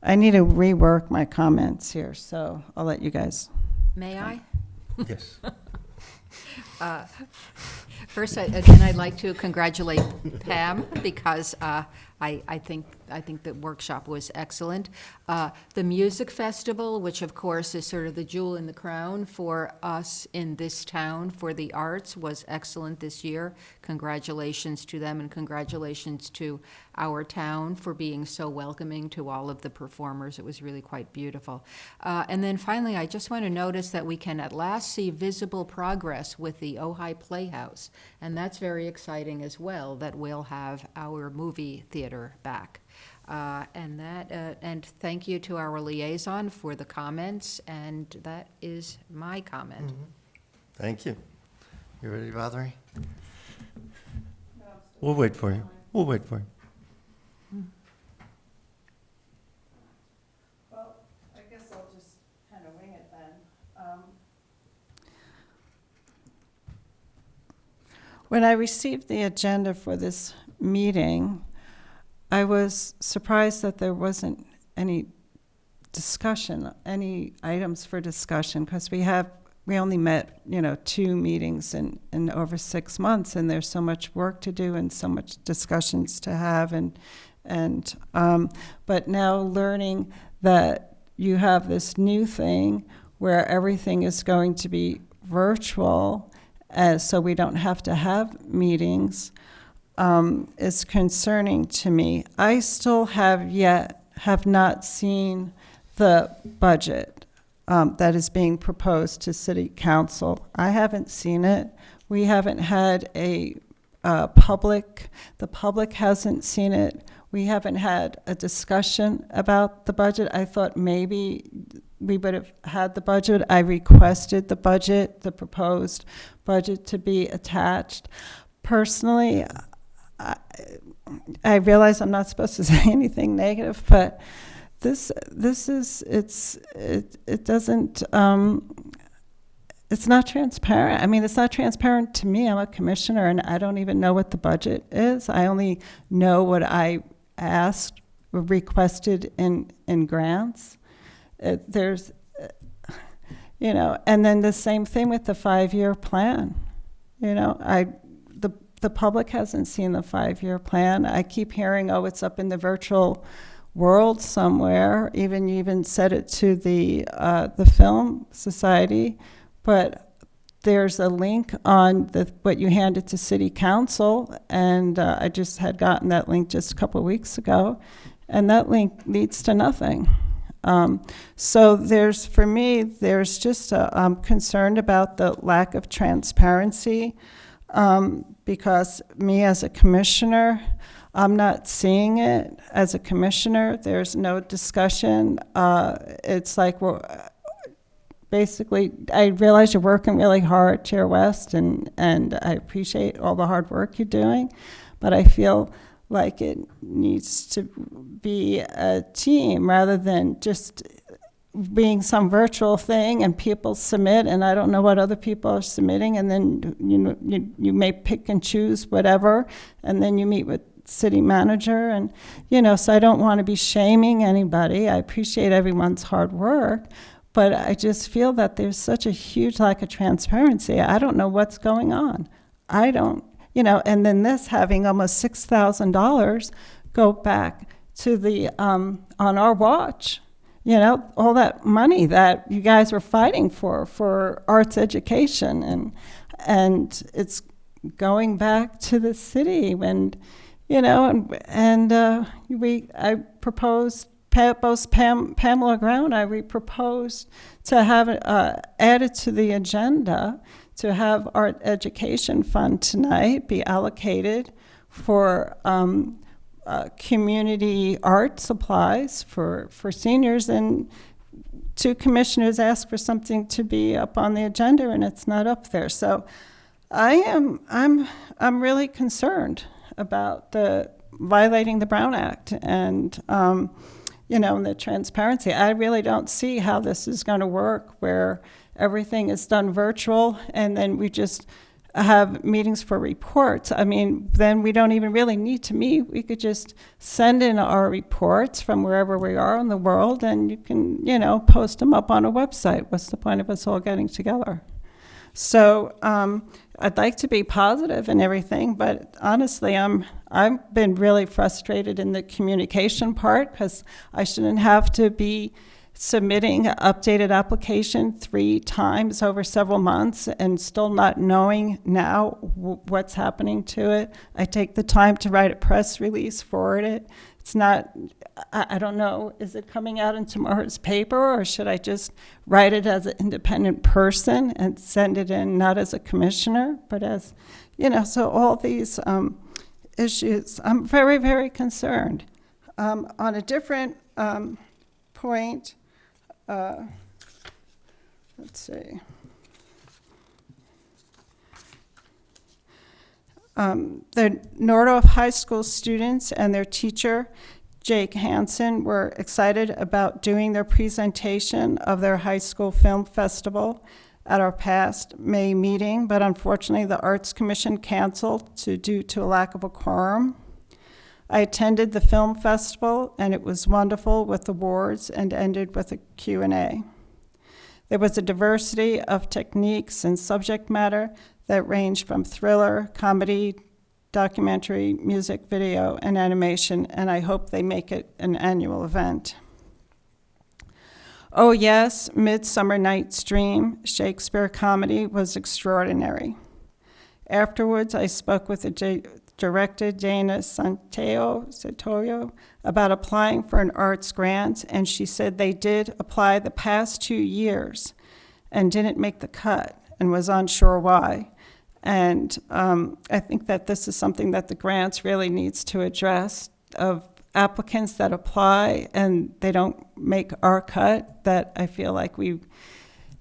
I need to rework my comments here, so I'll let you guys. May I? Yes. First, again, I'd like to congratulate Pam because I think the workshop was excellent. The music festival, which of course is sort of the jewel in the crown for us in this town for the arts, was excellent this year. Congratulations to them, and congratulations to our town for being so welcoming to all of the performers. It was really quite beautiful. And then finally, I just want to notice that we can at last see visible progress with the Ojai Playhouse, and that's very exciting as well, that we'll have our movie theater back. And thank you to our liaison for the comments, and that is my comment. Thank you. You ready, Valerie? We'll wait for you. We'll wait for you. Well, I guess I'll just kind of wing it then. When I received the agenda for this meeting, I was surprised that there wasn't any discussion, any items for discussion, because we only met, 2 meetings in over 6 months, and there's so much work to do and so much discussions to have, but now learning that you have this new thing where everything is going to be virtual, so we don't have to have meetings, is concerning to me. I still have not seen the budget that is being proposed to City Council. I haven't seen it. We haven't had the public hasn't seen it. We haven't had a discussion about the budget. I thought maybe we would have had the budget. I requested the proposed budget to be attached. Personally, I realize I'm not supposed to say anything negative, but it's not transparent. I mean, it's not transparent to me. I'm a commissioner, and I don't even know what the budget is. I only know what I asked, requested in grants. And then the same thing with the 5-year plan. The public hasn't seen the 5-year plan. I keep hearing, it's up in the virtual world somewhere. You even said it to the Film Society, but there's a link on what you handed to City Council, and I just had gotten that link just a couple of weeks ago, and that link leads to nothing. So for me, there's just I'm concerned about the lack of transparency. Because me as a commissioner, I'm not seeing it. As a commissioner, there's no discussion. It's like basically, I realize you're working really hard, Chair West, and I appreciate all the hard work you're doing, but I feel like it needs to be a team rather than just being some virtual thing and people submit, and I don't know what other people are submitting, and then you may pick and choose whatever, and then you meet with city manager, and so I don't want to be shaming anybody. I appreciate everyone's hard work, but I just feel that there's such a huge lack of transparency. I don't know what's going on. I don't, and then this having almost $6,000 go back to the on our watch. All that money that you guys were fighting for arts education, and it's going back to the city. I proposed both Pamela Grau and I, we proposed to have it added to the agenda to have Art Education Fund tonight be allocated for community art supplies for seniors, and two commissioners asked for something to be up on the agenda, and it's not up there. So I'm really concerned about the violating the Brown Act and and the transparency. I really don't see how this is going to work, where everything is done virtual and then we just have meetings for reports. I mean, then we don't even really need to meet. We could just send in our reports from wherever we are in the world, and you can, post them up on a website. What's the point of us all getting together? So I'd like to be positive and everything, but honestly, I've been really frustrated in the communication part, because I shouldn't have to be submitting an updated application 3 times over several months and still not knowing now what's happening to it. I take the time to write a press release, forward it. It's not, I don't know, is it coming out in tomorrow's paper, or should I just write it as an independent person and send it in, not as a commissioner, but as, so all these issues, I'm very, very concerned. On a different point, let's see. The Nordhoff High School students and their teacher, Jake Hansen, were excited about doing their presentation of their high school film festival at our past May meeting, but unfortunately the Arts Commission canceled due to a lack of a quorum. I attended the film festival, and it was wonderful with awards and ended with a Q&A. There was a diversity of techniques and subject matter that ranged from thriller, comedy, documentary, music, video, and animation, and I hope they make it an annual event. Oh yes, Midsummer Night's Dream, Shakespeare comedy, was extraordinary. Afterwards, I spoke with the director, Dana Santoyo, about applying for an arts grant, and she said they did apply the past 2 years and didn't make the cut and was unsure why. And I think that this is something that the grants really needs to address, of applicants that apply and they don't make our cut, that I feel like we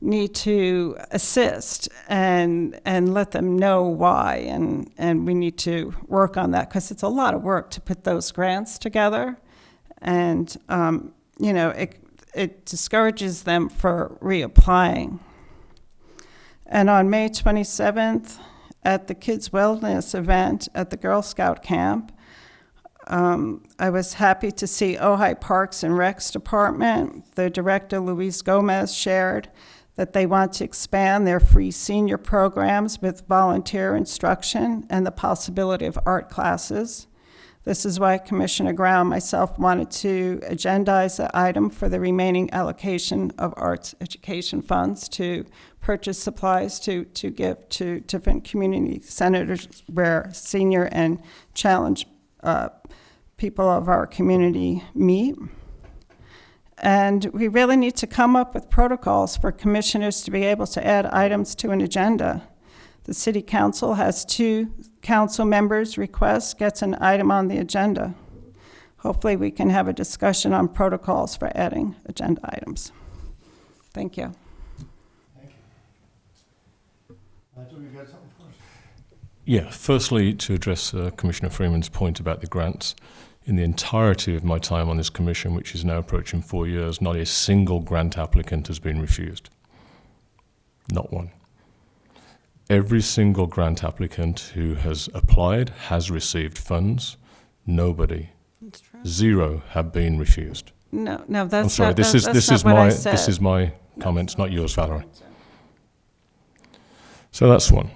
need to assist and let them know why, and we need to work on that, because it's a lot of work to put those grants together, and it discourages them for reapplying. And on May 27th, at the Kids Wellness event at the Girl Scout camp, I was happy to see Ojai Parks and Recs Department. The director, Luis Gomez, shared that they want to expand their free senior programs with volunteer instruction and the possibility of art classes. This is why Commissioner Grau and myself wanted to agendize the item for the remaining allocation of arts education funds to purchase supplies to give to different community centers where senior and challenged people of our community meet. And we really need to come up with protocols for commissioners to be able to add items to an agenda. The city council has 2 council members' requests, gets an item on the agenda. Hopefully we can have a discussion on protocols for adding agenda items. Thank you. Thank you. Nigel, you got something for us? Yeah, firstly, to address Commissioner Freeman's point about the grants, in the entirety of my time on this commission, which is now approaching 4 years, not a single grant applicant has been refused. Not one. Every single grant applicant who has applied has received funds. Nobody, 0, have been refused. No, that's I'm sorry. not, This that's is not what I my said. comments, not yours, Valerie. So that's one.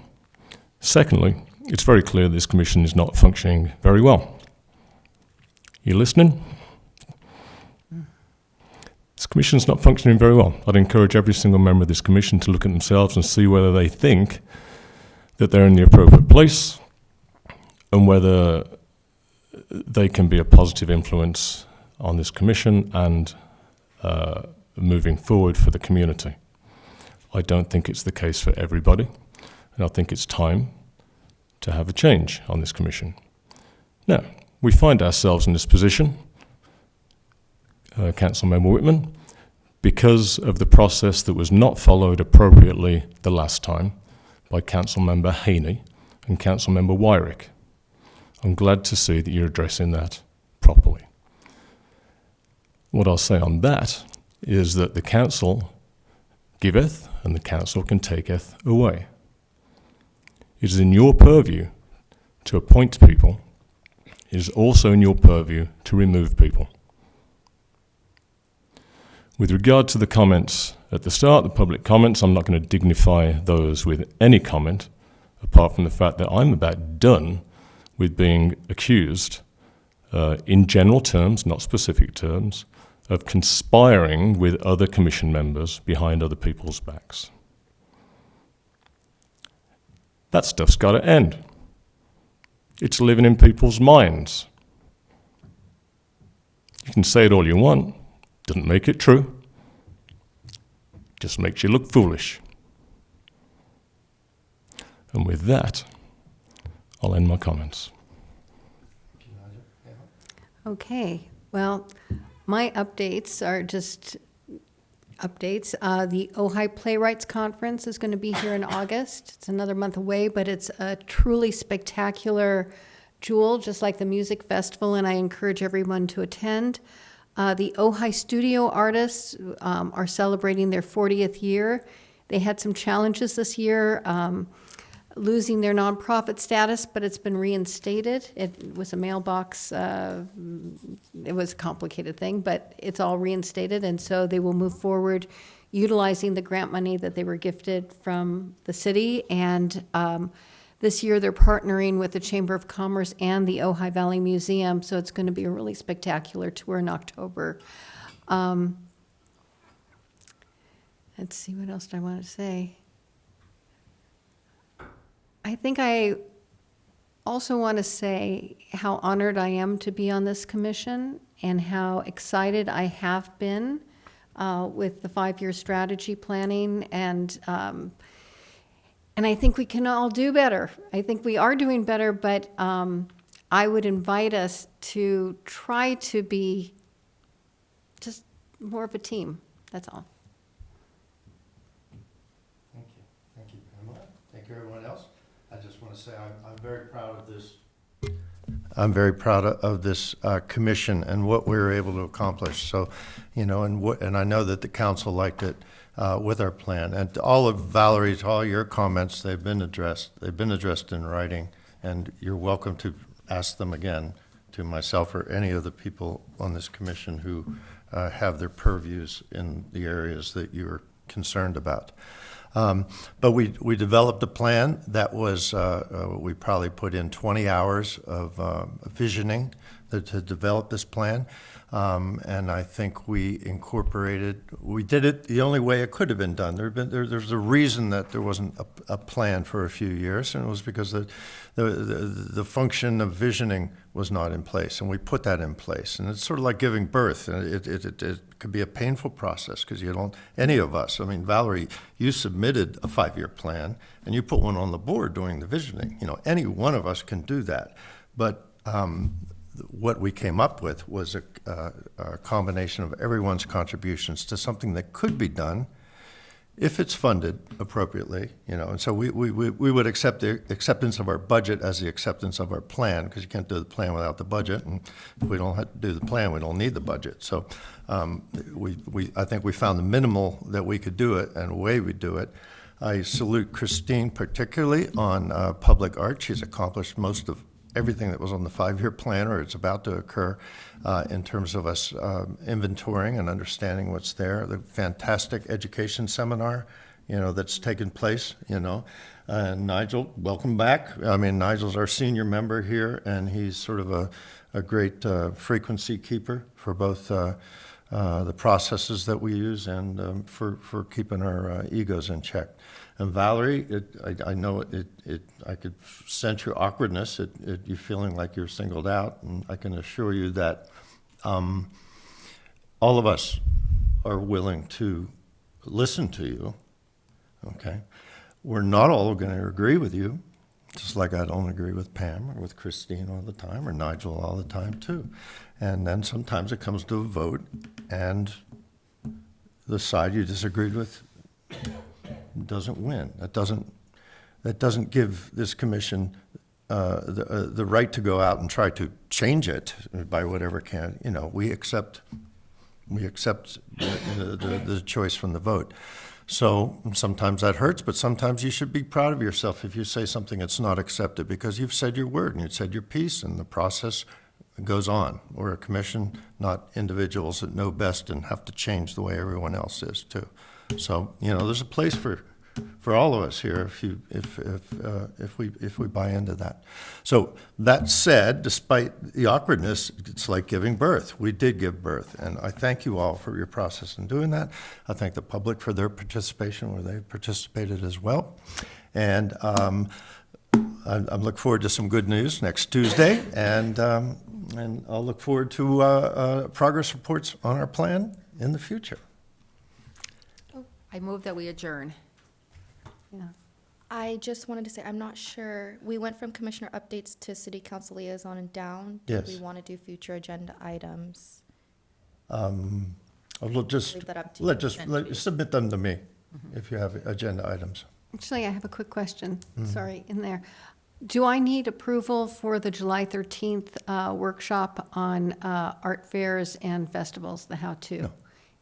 Secondly, it's very clear this commission is not functioning very well. You listening? This commission's not functioning very well. I'd encourage every single member of this commission to look at themselves and see whether they think that they're in the appropriate place and whether they can be a positive influence on this commission and moving forward for the community. I don't think it's the case for everybody, and I think it's time to have a change on this commission. Now, we find ourselves in this position, Councilmember Whitman, because of the process that was not followed appropriately the last time by Councilmember Haney and Councilmember Wyrick. I'm glad to see that you're addressing that properly. What I'll say on that is that the council giveth and the council can taketh away. It is in your purview to appoint people. It is also in your purview to remove people. With regard to the comments at the start, the public comments, I'm not going to dignify those with any comment, apart from the fact that I'm about done with being accused, in general terms, not specific terms, of conspiring with other commission members behind other people's backs. That stuff's got to end. It's living in people's minds. You can say it all you want, doesn't make it true, just makes you look foolish. And with that, I'll end my comments. Okay, well, my updates are just updates. The Ojai Playwrights Conference is going to be here in August. It's another month away, but it's a truly spectacular jewel, just like the music festival, and I encourage everyone to attend. The Ojai studio artists are celebrating their 40th year. They had some challenges this year, losing their nonprofit status, but it's been reinstated. It was a mailbox, it was a complicated thing, but it's all reinstated, and so they will move forward utilizing the grant money that they were gifted from the city. And this year they're partnering with the Chamber of Commerce and the Ojai Valley Museum, so it's going to be a really spectacular tour in October. Let's see, what else do I want to say? I think I also want to say how honored I am to be on this commission and how excited I have been with the 5-year strategy planning, and I think we can all do better. I think we are doing better, but I would invite us to try to be just more of a team. That's all. Thank you. Thank you, Pamela. Thank you, everyone else. I just want to say I'm very proud of this. I'm very proud of this commission and what we were able to accomplish. So, you know, and I know that the council liked it with our plan. And all of Valerie's, all your comments, they've been addressed. They've been addressed in writing, and you're welcome to ask them again to myself or any of the people on this commission who have their purviews in the areas that you're concerned about. But we developed a plan that was, we probably put in 20 hours of visioning to develop this plan. And I think we did it the only way it could have been done. There's a reason that there wasn't a plan for a few years, and it was because the function of visioning was not in place, and we put that in place. And it's sort of like giving birth. It could be a painful process because you don't, any of us, I mean, Valerie, you submitted a 5-year plan, and you put one on the board doing the visioning. You know, any one of us can do that. But what we came up with was a combination of everyone's contributions to something that could be done if it's funded appropriately, you know. And so we would accept the acceptance of our budget as the acceptance of our plan, because you can't do the plan without the budget, and if we don't have to do the plan, we don't need the budget. So I think we found the minimal that we could do it and a way we do it. I salute Christine particularly on public art. She's accomplished most of everything that was on the 5-year plan, or it's about to occur, in terms of us inventorying and understanding what's there. The fantastic education seminar, you know, that's taken place, you know. And Nigel, welcome back. I mean, Nigel's our senior member here, and he's sort of a great frequency keeper for both the processes that we use and for keeping our egos in check. And Valerie, I know I could sense your awkwardness, you feeling like you're singled out, and I can assure you that all of us are willing to listen to you, okay? We're not all going to agree with you, just like I don't agree with Pam or with Christine all the time or Nigel all the time too. And then sometimes it comes to a vote and the side you disagreed with doesn't win. That doesn't give this commission the right to go out and try to change it by whatever can. You know, we accept the choice from the vote. So sometimes that hurts, but sometimes you should be proud of yourself if you say something that's not accepted, because you've said your word and you've said your piece, and the process goes on. We're a commission, not individuals that know best and have to change the way everyone else is too. So, you know, there's a place for all of us here if we buy into that. So that said, despite the awkwardness, it's like giving birth. We did give birth, and I thank you all for your process in doing that. I thank the public for their participation, where they participated as well. And I look forward to some good news next Tuesday, and I'll look forward to progress reports on our plan in the future. I move that we adjourn. Yeah. I just wanted to say, I'm not sure, we went from commissioner updates to city council liaison and down. Yes. Do we want to do future agenda items? We'll just, Leave that up to you. submit them to me if you have agenda items. Actually, I have a quick question, sorry, in there. Do I need approval for the July 13th workshop on art fairs and festivals, the how-to? No.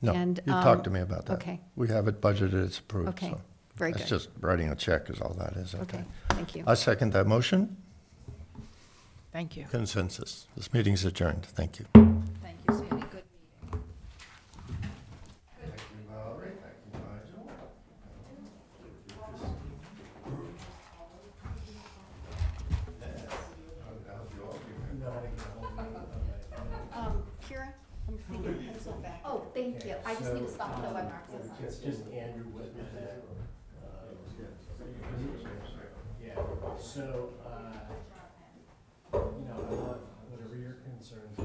No, And, you talked to me about that. okay. We have it budgeted, it's approved, Okay, so. very It's good. just writing a check is all that is, Okay, okay. thank you. I second that motion. Thank you. Consensus. This meeting's adjourned. Thank you. Thank you, Sandy, good meeting. Thank you, Valerie. Thank you, Nigel. Kira, I'm thinking, oh, thank you. I just need to stop the webinar. It's just Andrew Whitman. Yeah, so, you know, whatever your concerns